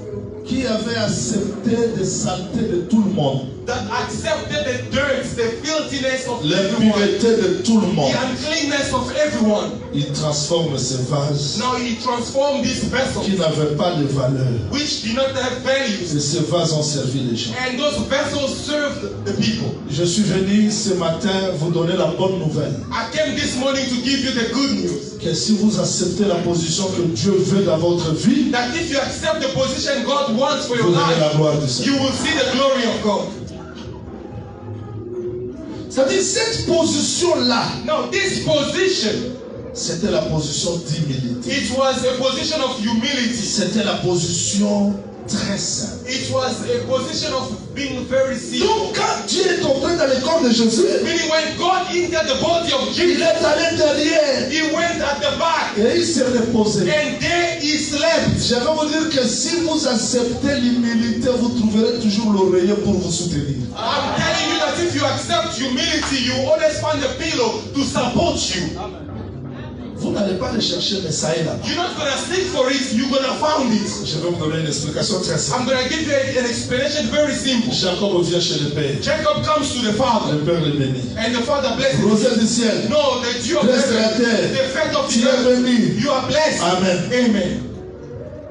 qui avaient accepté de saleté de tout le monde. that accepted the dirt, the filthiness of everyone, l'impureté de tout le monde. the uncleanness of everyone. Il transforme ces vases Now he transformed these vessels, qui n'avaient pas de valeur. which did not have values, Et ces vases ont servi les gens. and those vessels served the people. Je suis venu ce matin vous donner la bonne nouvelle. I came this morning to give you the good news, Que si vous acceptez la position que Dieu veut dans votre vie, that if you accept the position God wants for your vous verrez la life, gloire du Seigneur. you will see the glory of God. C'est-à-dire cette position-là, Now this position, c'était la position d'humilité. it was a position of humility. C'était la position très simple. It was a position of being very simple. Donc quand Dieu est entré dans le corps de Jésus, Meaning when God entered the body of il Jesus, est allé derrière he went at the back et il s'est reposé. and there he slept. Je vais vous dire que si vous acceptez l'humilité, vous trouverez toujours l'oreiller pour vous soutenir. I'm telling you that if you accept humility, you always find a pillow to support you. Vous n'allez pas rechercher, mais ça est là. You're not gonna seek for it, you're gonna find it. Je vais vous donner une explication très simple. I'm gonna give you an explanation very simple. Jacob vient chez le Père. Jacob comes to the father, Le Père le bénit. and the father blesses him. Rosée du ciel. No, the dew of Blesse la heaven, terre. the fat of Tu the es earth, béni. you are blessed. Amen. Amen.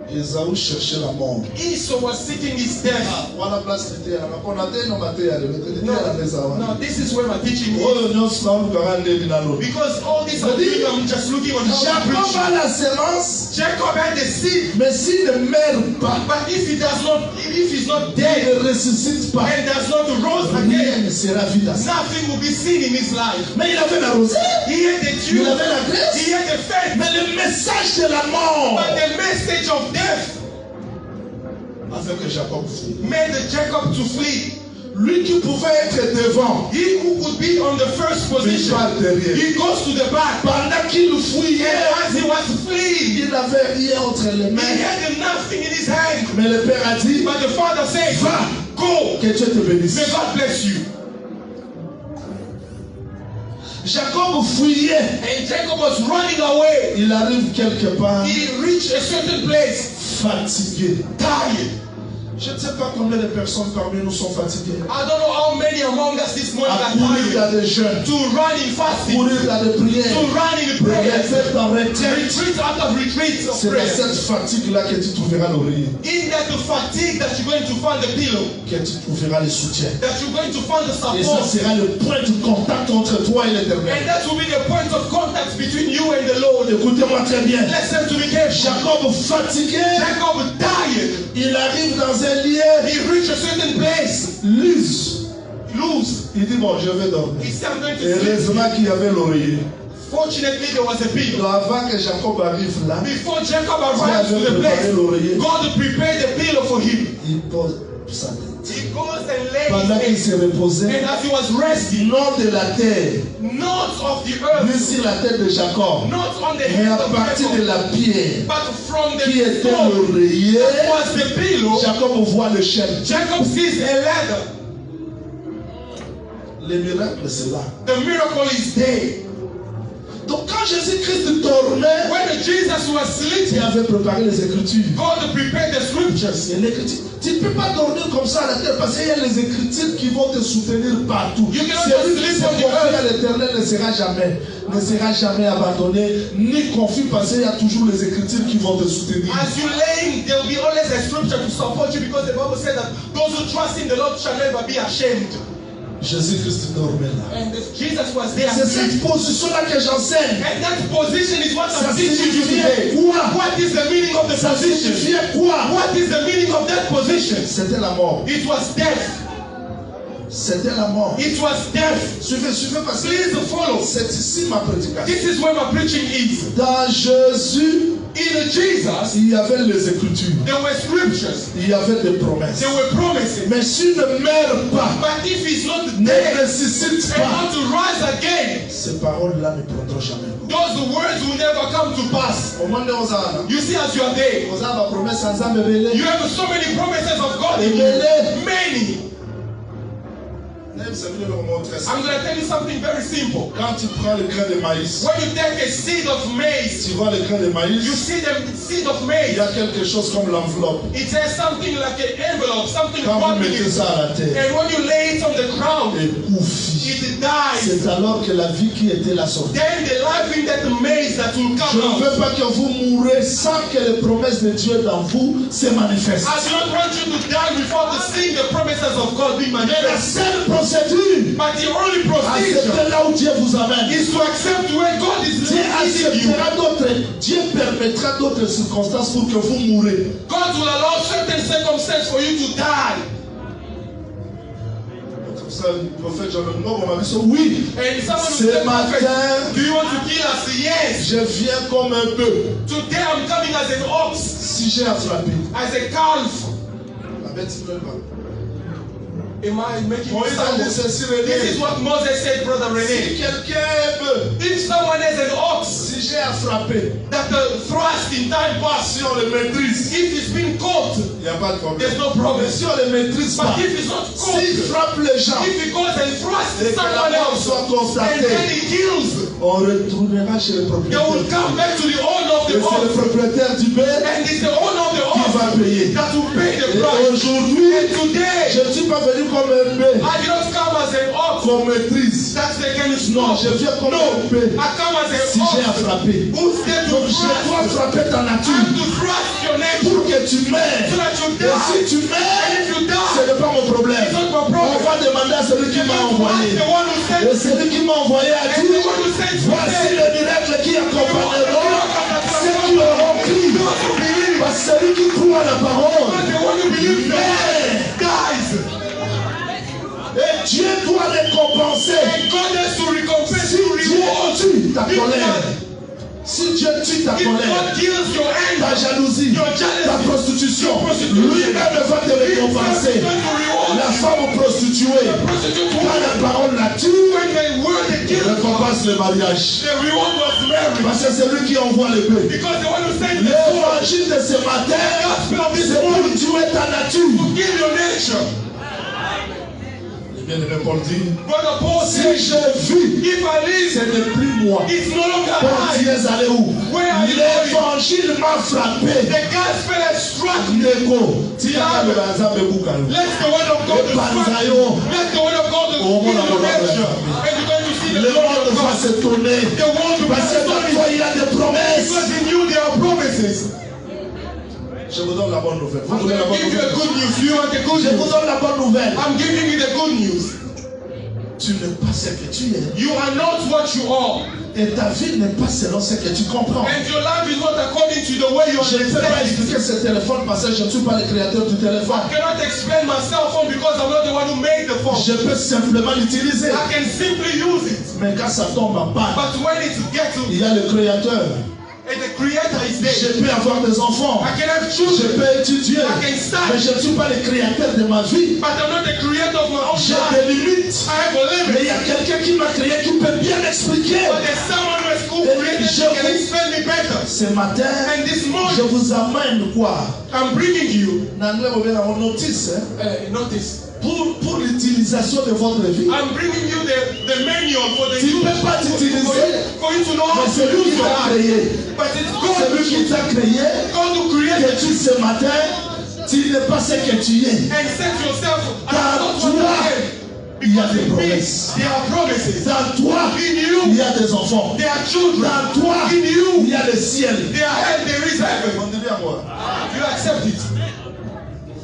Esaú cherchait la mort. Esau was seeking his death. Voilà place de terre. On a dit non maté à No, this is where my teaching is. Oh non, c'est pas le Because all this I'm doing, I'm just looking on how to Jacob preach. a la sémence, Jacob had the seed, mais s'il ne meurt pas, but if he's not il dead ne ressuscite pas, and does not rose rien again, ne sera vide à ça. nothing will be seen in his life. Mais il avait la rosée, He had the il dew, avait la graisse, he had the faith, mais le message de la mort but the message of death a fait que Jacob fuit. made the Jacob to flee. Lui qui pouvait être devant, He who could be on the first position, pas derrière. he goes to the back. Pendant qu'il And fouillait, as he was fleeing, il n'avait rien entre les he mains. had nothing in his hand. Mais le Père a dit, But the father said, va, go, que Dieu te bénisse. may God bless you. Jacob fouillait, And Jacob was running away. il arrive quelque part He reached a certain place, fatigué. tired. Je ne sais pas combien de personnes parmi nous sont fatiguées. I don't know how many among us this morning À are courir tired. dans des jeûnes, To run in fasting, courir dans des to prières, run in de prayer, retraite en retraite. retreat after retreat of C'est dans prayer. cette fatigue-là que tu trouveras l'oreiller, In that fatigue that you're going to find the pillow, que tu trouveras le soutien. that you're going to find the Et ça support. sera le point de contact entre toi et And l'Éternel. that will be the point of contact between you and the Lord. Écoutez-moi très bien. Listen to me carefully. Jacob fatigué, Jacob tired. il arrive dans un lieu, He reached a certain place. loose. Loose. Il dit, bon, je vais He dormir. said, I'm going Et to sleep. heureusement qu'il y avait l'oreiller. Fortunately, there was a pillow. Donc avant que Jacob arrive là, Before Jacob Dieu arrives to avait the préparé place, l'oreiller. God prepared the pillow for him. Il pose sa tête. He goes and lays Pendant qu'il his se head. reposait, And as he was resting, non de la terre, not of the ni earth, sur la tête de Jacob, not on the mais head à of partir de Jacob, la pierre but from the qui était stone l'oreiller, that was the pillow, Jacob voit le chêne. Jacob sees a ladder. Le miracle, c'est là. The miracle is there. Donc quand Jésus-Christ dormait, When Jesus was il sleeping, avait préparé les Écritures. God prepared the scriptures. Et l'Écriture. Tu ne peux pas dormir comme ça à la terre parce qu'il y a les Écritures qui vont te soutenir partout. You cannot Celui just qui sleep se on the confie earth. à l'Éternel ne sera jamais abandonné, ni confus parce qu'il y a toujours les Écritures qui vont te soutenir. As you laying, there will be always a scripture to support you because the Bible says that those who trust in the Lord shall never be ashamed. Jésus-Christ dormait là. And Jesus was there. C'est cette position-là que j'enseigne. And that position is what Ça I'm teaching you signifiait today. quoi? What is the meaning of the Ça position? signifiait quoi? What is the meaning of that position? C'était la mort. It was death. C'était la mort. It was death. Suivez parce que Please follow. c'est ici ma prédication. This is where my preaching is. Dans Jésus, In Jesus, il y avait les Écritures. there were scriptures. Il y avait des promesses. There were promises. Mais s'il ne meurt pas, But if he's not ne dead ressuscite and pas, not to rise again, ces paroles-là ne prendront jamais. those words will never come to pass. Au monde aux âmes, You see, as you are there, aux âmes, promesse sans âme révélée. you have so many promises of God in Révélé. you. Many. I'm going to tell you something very simple. Quand tu prends le grain de maïs, When you take a seed of maize, tu vois le grain de maïs, you see the seed of il maize. y a quelque chose comme l'enveloppe. It has something like an envelope, something Quand vous bubbling. mettez ça à la terre, And when you lay it on the ground, et pouf, it dies. c'est alors que la vie qui était là sort. Then the life in that maize that will Je come ne veux out. pas que vous mourrez sans que les promesses de Dieu dans vous se manifestent. I do not want you to die before to see the promises of God being Mais la manifested. seule procédure, But the only procedure accepter là où Dieu vous amène. is to accept where God is Dieu leading you. acceptera d'autres, Dieu permettra d'autres circonstances pour que vous mourrez. God will allow certain circumstances for you to die. Comme ça, le prophète Jean-Benoît m'a dit oui. And someone Ce will say, matin, "Prophet, do you want to kill us?" Yes. je viens comme un bœuf. Today I'm coming as an ox, Si j'ai attrapé, as a calf. la bête ne meurt pas. Am I making you Moïse a dit stumble? ceci, This is René. what Moses said, Brother Si René. quelqu'un est bœuf, If someone has an ox si j'ai attrapé, that thrust in time past, si on le maîtrise, if it's been caught, il n'y a pas de problème. there's no Mais problem. si on ne le maîtrise pas, But if it's not caught, s'il frappe les gens, if he goes and thrusts et que la someone mort else, soit and then constatée, he kills, on retournera chez le they will propriétaire. come back to the owner of Et the c'est le ox, propriétaire du bœuf and it's the owner of the qui ox va payer. that will pay the Et price. aujourd'hui, And today, je ne suis pas venu comme un bœuf I did not come as an ox qu'on maîtrise. that they can Non, stop. je viens comme No, un bœuf I come as si an j'ai ox attrapé. who's there to Donc je dois thrust, frapper ta nature and to thrust your nature pour que tu meurs. so that you Et die. si tu And meurs, if you ce die, n'est pas mon problème. it's not my On problem. va demander à celui qui You m'a have to envoyé. ask the one who sent Et you. celui qui m'a envoyé a And dit, the one who sent you voici said, les miracles qui accompagneront ceux qui auront cru. those who believe, Parce que celui qui croit à la parole, but the one who believes the word dies. et Dieu doit récompenser. And God has to recompense Si you, Dieu reward. tue ta If colère, God- si Dieu tue ta If colère, God kills your ta anger, jalousie, your jealousy, ta prostitution, your prostitution, lui-même va te récompenser. He's going to reward La you. femme prostituée, Prostitute quand woman, la parole la tue, when the word they kill, récompense le mariage. the reward was marriage. Parce que c'est lui qui envoie le bœuf. Because the one who sent the sword L'évangile de ce matin, gospel of this c'est pour morning tuer ta nature. to kill your nature. Bien-aimé Paul dit, Brother Paul si said, je vis, if I live, ce n'est plus moi. it's no longer Paul, tu I. es allé où? Where are you going? L'évangile m'a frappé. The gospel has struck me. Ndeko, tika le bazambe bukalo. Let the word of God strike you. Let the word of God kill your nature. And you're going to see the Le glory monde of va God. s'étonner. The world will be Parce que dans astonished toi, il y a des promesses. because he knew there are promises. Je vous donne la bonne nouvelle. Vous I'm voulez la going to bonne give you a nouvelle? good news. You want the good Je vous news? donne la bonne nouvelle. I'm giving you the good news. Tu n'es pas ce que tu es. You are not what you are. Et ta vie n'est pas selon ce que tu comprends. And your life is not according to the way you Je ne peux pas understand it. expliquer ce téléphone parce que je ne suis pas le créateur du téléphone. I cannot explain my cell phone because I'm not the one who made the phone. Je peux simplement l'utiliser. I can simply use it. Mais quand ça tombe en panne, But when it gets to il y a le créateur. and the creator is there, Je peux avoir des enfants. I can have Je children, peux étudier. I can start. Mais je ne suis pas le créateur de ma vie. but I'm not the creator of my own J'ai life. des limites. I have a Mais il limit. y a quelqu'un qui m'a créé qui peut bien expliquer. But there's someone who has created me can explain me better. Ce matin, And this je morning, vous amène quoi? I'm bringing you En anglais, vous verrez en notice. notice. Pour l'utilisation de votre vie. I'm bringing you the manual for the Tu ne use peux pas t'utiliser. for you to know how Mais to c'est lui use qui your t'a life. créé. But it's C'est God lui qui t'a créé. who created Que tu ce matin, tu n'es pas ce que tu es. and set yourself as Car not what you toi, are. il y a Because des in me, promesses. there are promises. Dans toi, In il you, y a des enfants. there are children. Dans toi, In il you, y a le ciel. there are hell, there is heaven. On dit à moi. You accept it.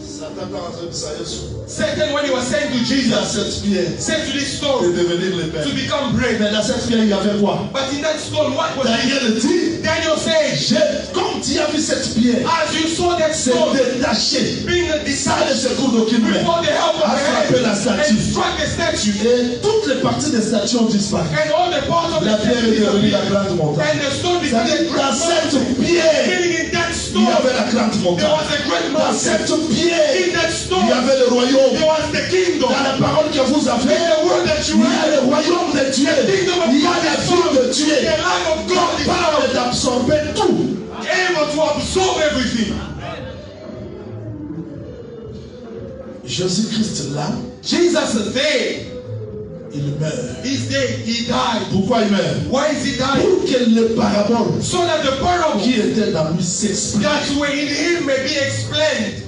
Satan est en train de sailler sur. Satan, when he was saying to Dans Jesus, cette pierre, said to this de stone devenir le to Père. become bread. Mais dans cette pierre, il y avait quoi? But in that stone, what was it? Daniel dit, Daniel said, comme tu as vu cette pierre, as you saw that c'est stone détaché. being Ça ne decided secoue d'aucune main. before the help of A frappé la the hand statue. and struck the statue, Et toutes les parties des statues ont disparu. and all the parts of La the pierre statue est devenue la disappeared, grande montagne. and the stone became C'est-à-dire, a great dans cette mountain. pierre, Meaning in that il y stone, avait la grande there montagne. was a great Dans mountain. cette pierre, In that il stone, y avait le royaume. there was the kingdom. Dans la parole que vous avez, In the word that you il y a read, le royaume de Dieu. Il y a la vie de Dieu. the life of God is Capable d'absorber tout. able to absorb everything. Jésus-Christ là, Jesus is there. Il meurt. He's dead. He died. Pourquoi il meurt? Why is he dying? Pour que les paraboles So that the parable qui étaient dans lui s'expliquent. that were in him may be explained.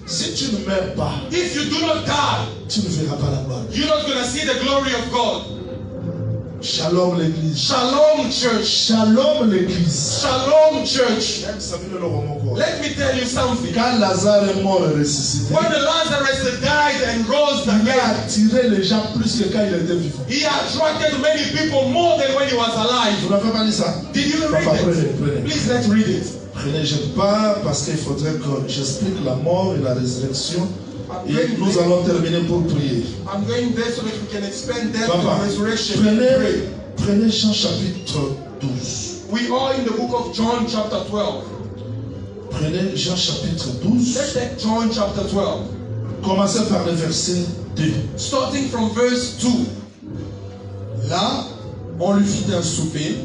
Si tu ne meurs pas, If you do not die, tu ne verras pas la gloire. you're not going to see the glory of God. Shalom l'église. Shalom, church. Shalom l'église. Shalom, church. Quand Let me tell you something. Lazare est mort et ressuscité, When Lazarus died and rose il a again, attiré les gens plus que quand il était vivant. he attracted many people more than when he was alive. Vous n'avez pas lu ça? Did you read Papa, it? prenez. Please let's read it. Prenez, je pars parce qu'il faudrait que j'explique la mort et la résurrection. Et nous allons terminer pour prier. I'm going there so that we can explain death Papa, and resurrection and pray. prenez Jean chapitre 12. We are in the book of John chapter 12. Prenez Jean chapitre 12. Let's take John chapter 12. Commencez par le verset 2. Starting from verse 2. Là, on lui fit un souper.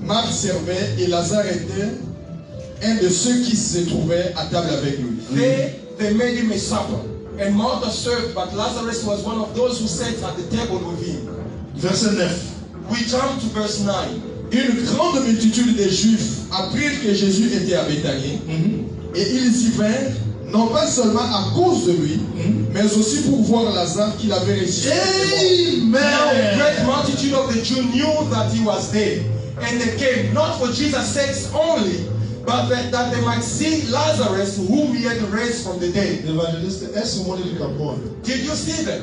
Marthe servait et Lazare était un de ceux qui se trouvaient à table avec lui. There they made him a supper. And Martha served, but Lazarus was one of those who sat at the table with him. Verset 9. We jump to verse 9. Une grande multitude des Juifs apprirent que Jésus était à Béthanie et ils y vinrent, non pas seulement à cause de lui, mais aussi pour voir Lazare qu'il avait ressuscité. Now a great Amen. multitude of the Jews knew that he was dead. And they came not for Jesus' sake only, but that they might see Lazarus whom he had raised from the dead. L'évangéliste, est-ce que vous voulez le Did you see that?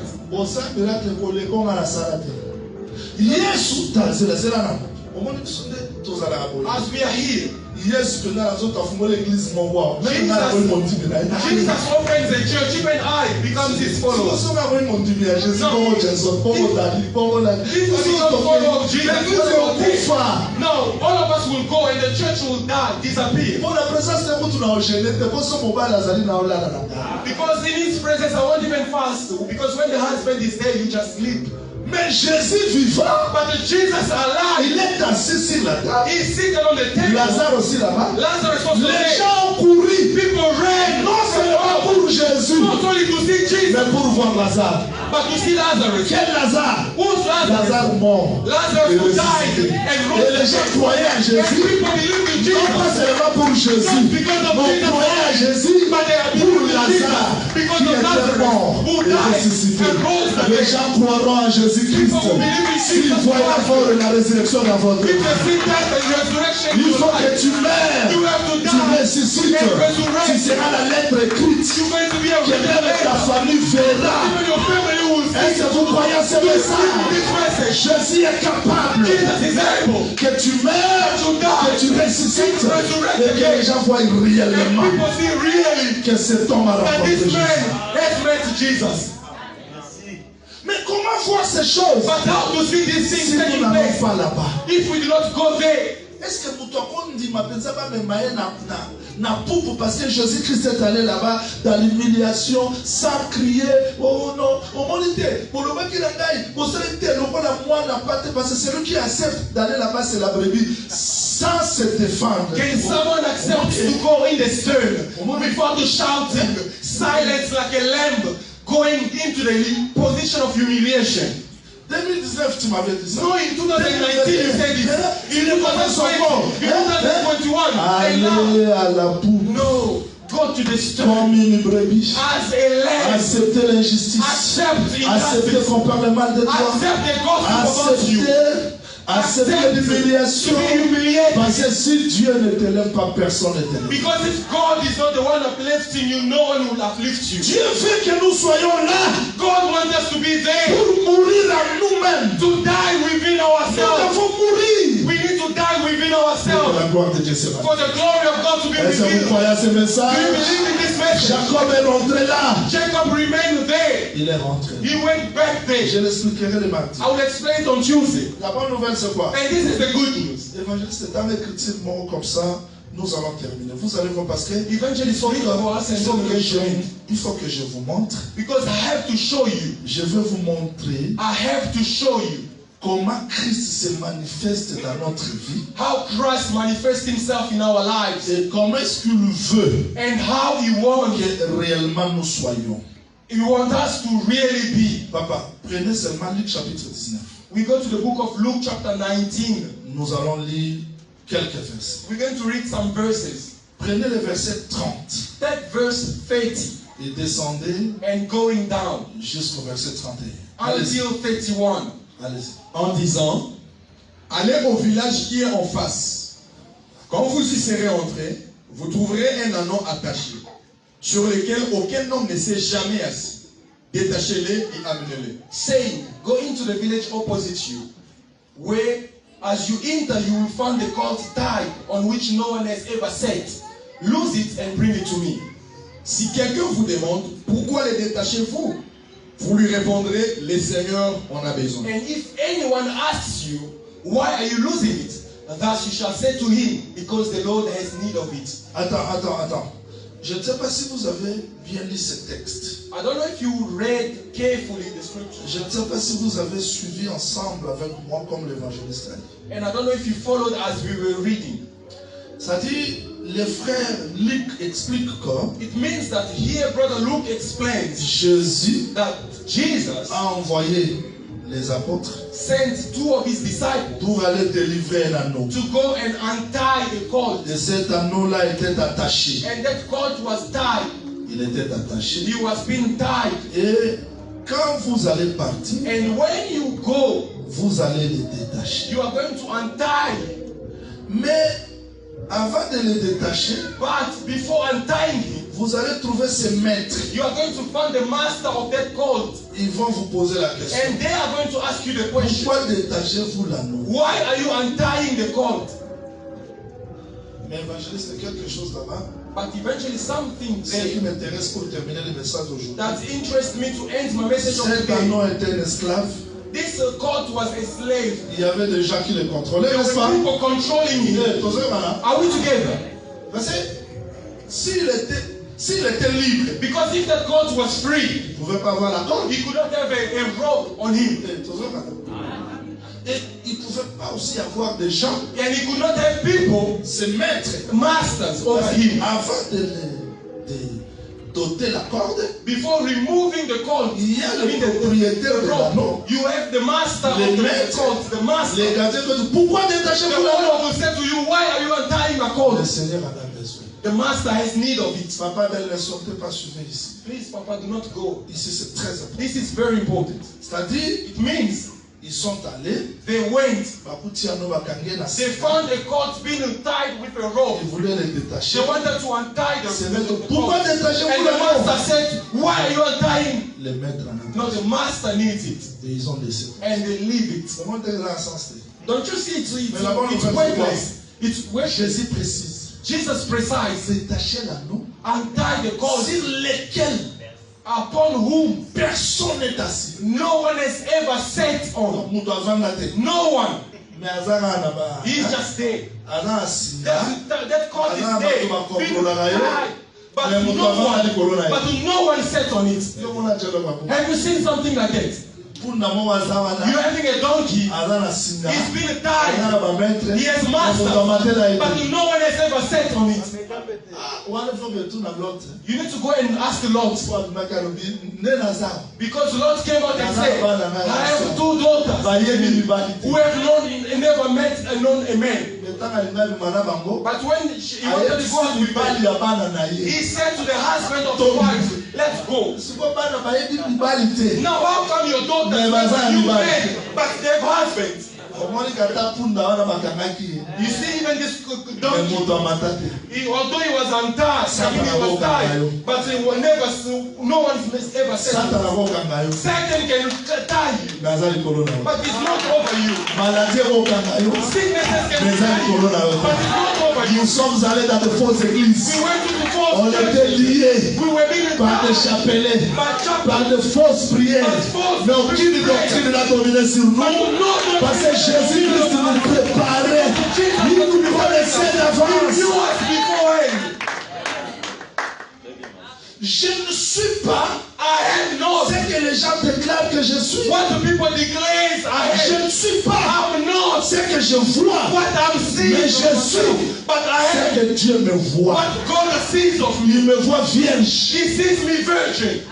Yesu tazela zela omoni sonde tozala aboye. As we are here, Yesu tena azoka fungole église mongo. Même na ko mondibi na ina. Jesus opens the church, even I becomes his follower. So na ko mondibi ya Jésus como Jesus, como Dali, como la. If we don't follow Jesus, L'église kufa. no, all of us will go and the church will die, disappear. Pour la présence de mutu na ogene te ko so mobile azali na ola na. Because in his presence I won't even fast. Because when the husband is there, you just sleep. Mais Jésus vivant, But the Jesus alive, il est assis sur la table. he's seated on the table. Lazare aussi là-bas. Lazarus was Les there. gens ont couru, People ran, non seulement pour Jésus, not only to see Jesus, mais pour voir Lazare. but to see Lazarus. Quel Lazare? Who's Lazarus? Lazare mort. Lazarus who died Et and rose les gens again. croyaient à And Jésus, people believed in non pas Jesus, seulement pour Jésus, not because of mais Jesus, croyaient à Jésus but they are pour believing in Jesus Lazare because qui of était Lazarus mort who et died ressuscité. and rose Les again. gens croiront en Jésus-Christ People will believe in s'ils Jesus voient la mort et la résurrection dans votre If vie. they see death and resurrection in Il your faut que life, tu meurs, you have to tu die. ressuscites, And resurrect. tu seras la lettre écrite You're going to be a que même ta resurrector. famille verra. Even your family will Est-ce see que vous croyez à ce message? this message. Jésus est capable Jesus is able. que tu meurs, que tu ressuscites et que les gens voient And réellement people see really que cet homme a that rencontré this man Jésus. has met Jesus. Mais comment voir ces choses But how to see these si things nous taking n'allons place pas là-bas? if we do not go there? Est-ce que nous t'avons dit ma pensa pas me maye na poupe parce que Jésus-Christ est allé là-bas dans l'humiliation sans crier oh non au monité pour le mec qui l'a dit pour celui qui le roi moi n'a pas parce que celui qui accepte d'aller là-bas c'est la brebis sans se défendre. Can someone accept to go in the stern without shouting, silence like a lamb, going into the position of humiliation? 2019 tu m'avais dit ça. No, in 2019 you said it. In 2020, in 2021, and now, Aller à la poupe no, go to the stern comme une brebis. as a lamb. Accepter l'injustice. Accept Accepter injustice. qu'on parle mal de toi. Accept the gospel about you. Accepter l'humiliation. To be humiliated. Parce que si Dieu ne te lève pas, personne ne te lève. Because if God is not the one uplifting you, no one will uplift you. Dieu veut que nous soyons là God wants us to be there, pour mourir à nous-mêmes. to die within Nous ourselves. devons mourir. We need to die within Que ourselves la gloire de Dieu se for the glory of God to be Est-ce que vous revealed. croyez à ce Do you message? believe in this message? Jacob est rentré là. Jacob remained there. Il est rentré. He went back there. Je l'expliquerai le mardi. I will explain it on Tuesday. La bonne nouvelle, c'est quoi? And this is the good news. L'évangéliste, dans l'écriture, mot comme ça, nous allons terminer. Vous allez voir parce que Evangelist read for us and then we share it. il faut que je vous montre. Because I have to show you. Je vais vous montrer I have to show you comment Christ se manifeste dans notre vie how Christ manifests himself in our lives et comment est-ce qu'il veut and how he wants que réellement nous soyons. He wants us to really be. Papa, prenez seulement Luc chapitre 19. We go to the book of Luke chapter 19. Nous allons lire quelques versets. We're going to read some verses. Prenez le verset 30 Take verse 30 et descendez and going down jusqu'au verset 31. Allez-y. until 31. Allez-y. En disant, allez au village qui est en face. Quand vous y serez entrés, vous trouverez un ânon attaché, sur lequel aucun homme ne s'est jamais assis. Détachez-les et amenez-les. Saying, go into the village opposite you, where as you enter you will find the colt tied on which no one has ever sat. Loose it and bring it to me. Si quelqu'un vous demande, pourquoi les détachez-vous? Vous lui répondrez, le Seigneur en a besoin. And if anyone asks you, why are you losing it? Thus you shall say to him, because the Lord has need of it. Attends. Je ne sais pas si vous avez bien lu ce texte. I don't know if you read carefully the scripture. Je ne sais pas si vous avez suivi ensemble avec moi comme l'évangéliste a dit. And I don't know if you followed as we were reading. Ça dit, le frère Luc explique que It means that here brother Luke explains Jésus that Jesus a envoyé les apôtres sent two of his disciples pour aller délivrer un anneau. to go and untie the colt. Et cet anneau-là était attaché. And that colt was tied. Il était attaché. He was being tied. Et quand vous allez partir, And when you go, vous allez les détacher. you are going to untie. Mais avant de les détacher, But before untying him, vous allez trouver ces maîtres. you are going to find the master of that colt. Ils vont vous poser la question. And they are going to ask you the question. Pourquoi détachez-vous l'anneau? Why are you untying the colt? Mais évangéliste, il y a quelque chose là-bas. But eventually something Ce qui there m'intéresse pour terminer le message aujourd'hui. that interests me to end my message of Cet today. anneau était un esclave. This colt was a slave. Il y avait des gens qui le contrôlaient, There n'est-ce were pas? people controlling him. Are we together? Parce que s'il était libre, Because if that colt was free, il ne pouvait pas avoir la corde. he could not have a rope on him. Et il ne pouvait pas aussi avoir des gens, And he could not have people, ses maîtres, masters over him. avant de doter la corde. Before removing the colt, Il y a le propriétaire de l'anneau. you have the master Les of the maîtres, colt, the master. les gardiens te disent, pourquoi The détachez-vous l'anneau? owner will say to you, why are you untying a Le colt? Seigneur en a besoin. The master has need of it. Papa, ne sortez pas suivre ici. Please, Papa, do not go. Ici, c'est très important. This is very important. C'est-à-dire, It means ils sont allés, they went. they They found a colt being tied with a rope. Ils voulaient les détacher. They wanted to untie the C'est maître. colt. Pourquoi détachez-vous And the l'anneau? master said, why are you untying? Les maîtres en ont. No, the master needs it. Et ils ont laissé. And they leave it. Comment est là sens? Don't you see it's Mais là-bas, it's on pointless. It's where Jésus précise. Jesus precise. Détacher l'anneau Untie the colt sur lequel upon whom personne n'est assis. no one has ever sat on. Mutu avanda te. No one. Mais azanga na ba. He's just there. Aza asinda. That colt is Ana there. bato being bakontrolaka ye. tied. But Mais mutu no avanda likolo na ye. but no one sat on it. Yo mona jelo babu. Have you seen something like that? Punda mo aza wana. You're having a donkey. Aza na sinda. He's been Aza tied. na ba maître. He has master. Mutu amatela ye. But no one has ever sat on it. Wana faut que tu na l'autre. You need to go and ask the Lord. Kwa makarobi nena za. Because the Lord came out and said, I have two daughters Ba ye ni bali. who have never met and known a man. Metanga linga mana bango. But when he wanted to go out with bali them, ya bana na ye. he said to the husband of the wife, let's go. Siko bana ba ye ni bali te. Now how come your daughters Mais never baza you ni bali. men, but they have husbands? Omoni kata punda wana bakangaki ye. You see even this Mais donkey, mutu amatate. although he was untied, I mean he was tied, but he will never, no one has ever said Satan akokanga yo. Satan can tie you, Naza likolo na yo. but it's not over you. Maladie ekokanga yo. Sicknesses can Mais eza tie you, likolo na yo. but it's not over you. Nous sommes allés dans de fausses églises. We went to the On false était churches. liés We were being par des tied chapelets, by chapel. par de fausses prières. Mais aucune doctrine n'a dominé sur nous. Parce que Jésus-Christ nous préparait. Il nous connaissait d'avance. You was beforehand. Je ne suis pas I am not ce que les gens déclarent que je suis. what the people declare I Je am. ne suis pas I'm not ce que je vois. what I'm seeing, Mais je suis but I am ce que Dieu me voit. what God sees of me. Il me voit vierge. He sees me virgin.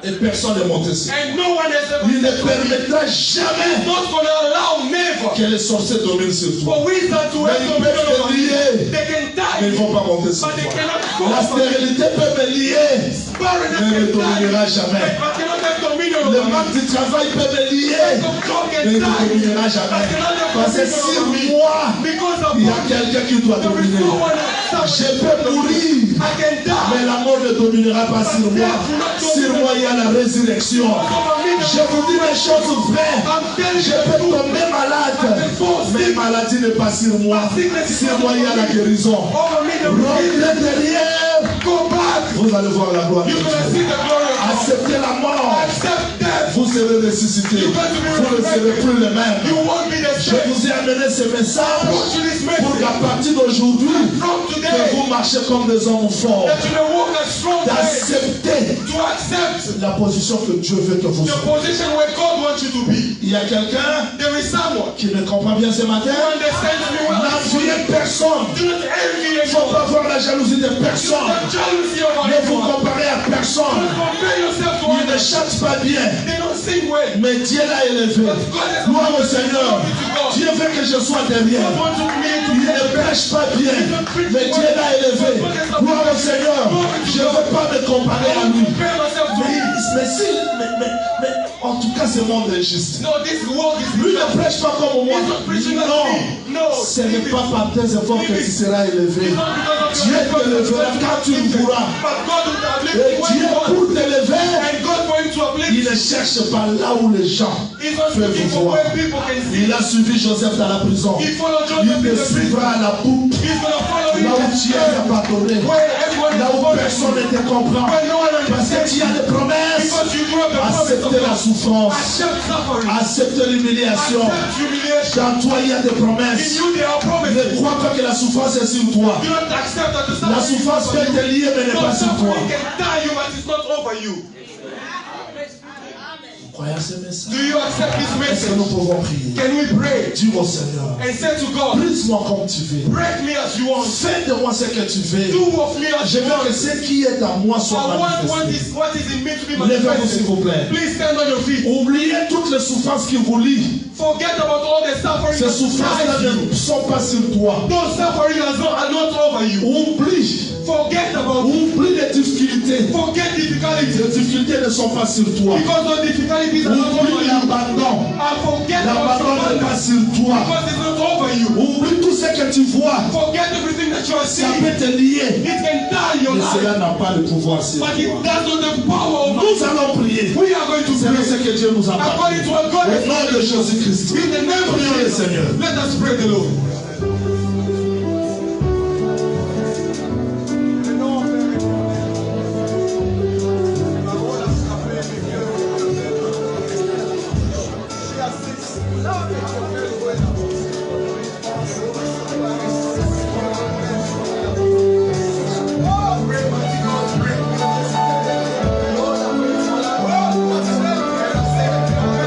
Et personne n'est monté sur. And no one has ever Il ne stepped on it. permettra jamais Not gonna allow, never. que les sorciers dominent sur toi. For wizards to Mais have ils dominion peuvent over te you. lier, They can mais ils ne die, vont pas monter sur but they toi. cannot go La over you. stérilité peut me lier, Barrenness mais ne can dominera die, jamais. but cannot have dominion Le over manque you. du travail peut me lier, Lack of job can mais ne die, dominera but jamais. cannot have Parce que dominion sur over me. moi, Because of il y a me, quelqu'un qui doit there is dominer. no one Je peux mourir, I can mais die. la mort ne dominera pas sur moi. Sur moi, il y a la résurrection. Je vous dis les choses vraies. Je peux tomber malade, mais maladie n'est pas sur moi. Sur moi, il y a la guérison. Over me, the Rentrez derrière. go back. Vous allez voir la gloire de You're gonna see Dieu. the glory of God. Acceptez la mort. Accept death. Vous serez ressuscité. Vous ne serez plus les mêmes. You won't be the Je same. vous ai amené ce message Brought you this pour message qu'à partir d'aujourd'hui, from que today vous marchez comme des hommes forts. that you may walk a strong way, D'accepter to accept la position que Dieu veut que vous the soyez. position where God wants you to be. Il y a quelqu'un There is someone qui me comprend bien ce matin. who understands me well. N'enviez personne. Do not envy Il ne faut anyone. pas voir la jalousie de Do personne. not jealousy over Ne vous anyone. comparez à Do personne. not compare yourself to Il ne others. chante pas bien, They don't sing well. mais Dieu l'a élevé. Gloire au Seignor. Dieu veut que je sois derrière. God wants you to be able Il to ne prêche pas bien, mais Dieu l'a élevé. Gloire au Seigneur. Je ne veux pas me comparer à lui. compare myself to him. Mais en tout cas, ce monde est juste. No, this world is Lui ne prêche pas comme moi. He's not preaching like Non, me. No, ce n'est pas par tes efforts que tu seras élevé. It's not because of Dieu your effort te lèvera quand tu le voudras. But God will uplift Et you when Dieu, you want. pour t'élever, And God for him to uplift il you. ne cherche pas là où les gens He's not peuvent looking for voir. where people can see. Il a suivi Joseph dans la prison. He followed Il Joseph in te the prison. suivra à la poupe, He's going to follow him là où in the Dieu t'a church. pardonné, Where everyone is là où following personne you. ne te comprend. Where no one Parce que understands tu as des promesses. Because you grew up the promise of Acceptez la God. souffrance. Accept suffering. Accepte l'humiliation. Accept humiliation. Dans toi, il y a des In promesses. you there are promises. Ne crois pas que la souffrance est sur toi. Do not accept that the La suffering souffrance is peut over te you. lier, mais n'est No pas sur toi. suffering can tie you, but it's not over you. Croyez à ce message. Do you accept this Est-ce que nous message? pouvons prier? Can we pray Dis au Seigneur, and say to God, brise-moi comme tu veux. break me as you want. Fais de moi ce que tu veux. Do of me as Je you veux want. que ce qui est en moi soit I want manifesté. what is in me to be Levez-vous s'il manifested. vous plaît. Please stand on your feet. Oubliez toutes les souffrances qui vous lient. Forget about all the suffering Ces that souffrances-là drives you. ne sont pas sur toi. Those suffering are not over you. Oublie. Forget about Oublie les difficultés. Forget difficulties. Les difficultés ne sont pas sur toi. Because those difficulties are not over Oublie you. l'abandon. And forget L'abandon about n'est your pas sur toi. because it's not over you. Oublie tout ce que tu vois. Forget everything that you are Ça seeing. peut te lier. It can tie your Mais life. cela n'a pas de pouvoir sur But toi. it does not have power over you. Nous allons prier. We are going to C'est pray. ce que Dieu nous a parlé. According to what God Au has nom de said. Jésus-Christ. In the name of Prions le Jesus. Seigneur. Let us pray the Lord.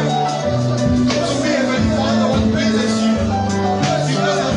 To be a Heavenly Father, what praises you. Because you know that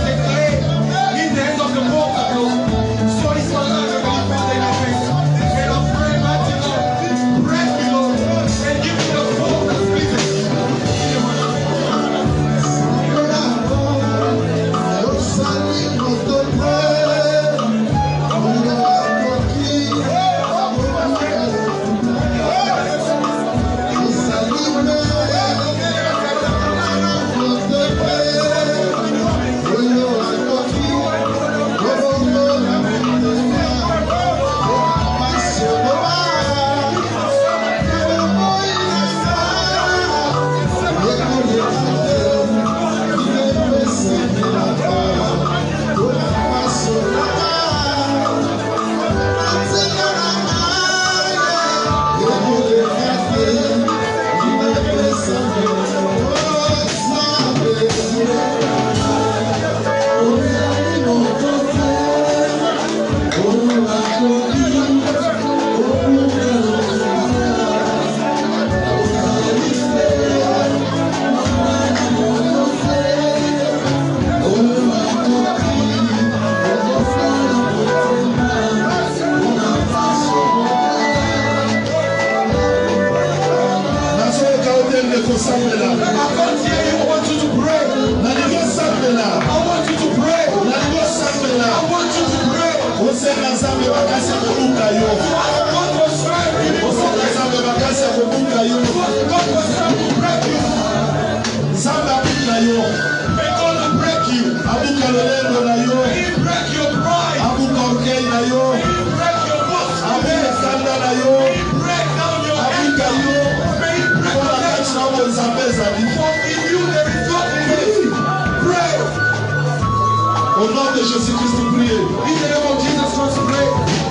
Au nom de Jésus-Christ, priez. In the name of Jesus Christ, we pray.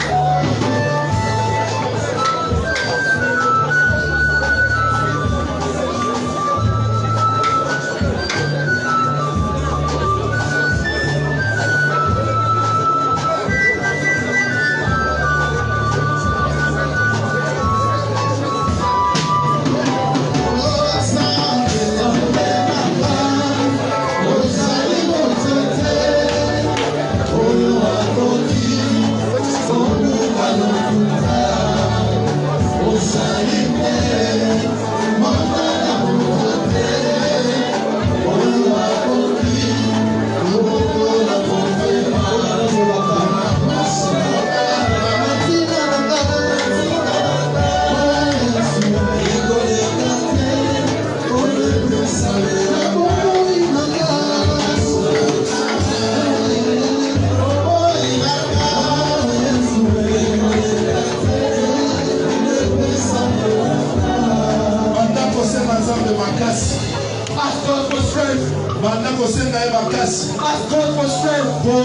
Ask God for strength. Ask God for strength. For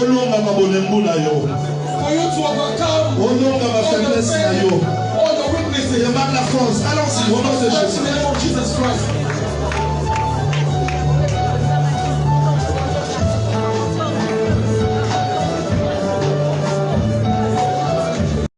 you to overcome all the all the weaknesses. Allons-y, au nom de In Jésus. the name of Jesus Christ.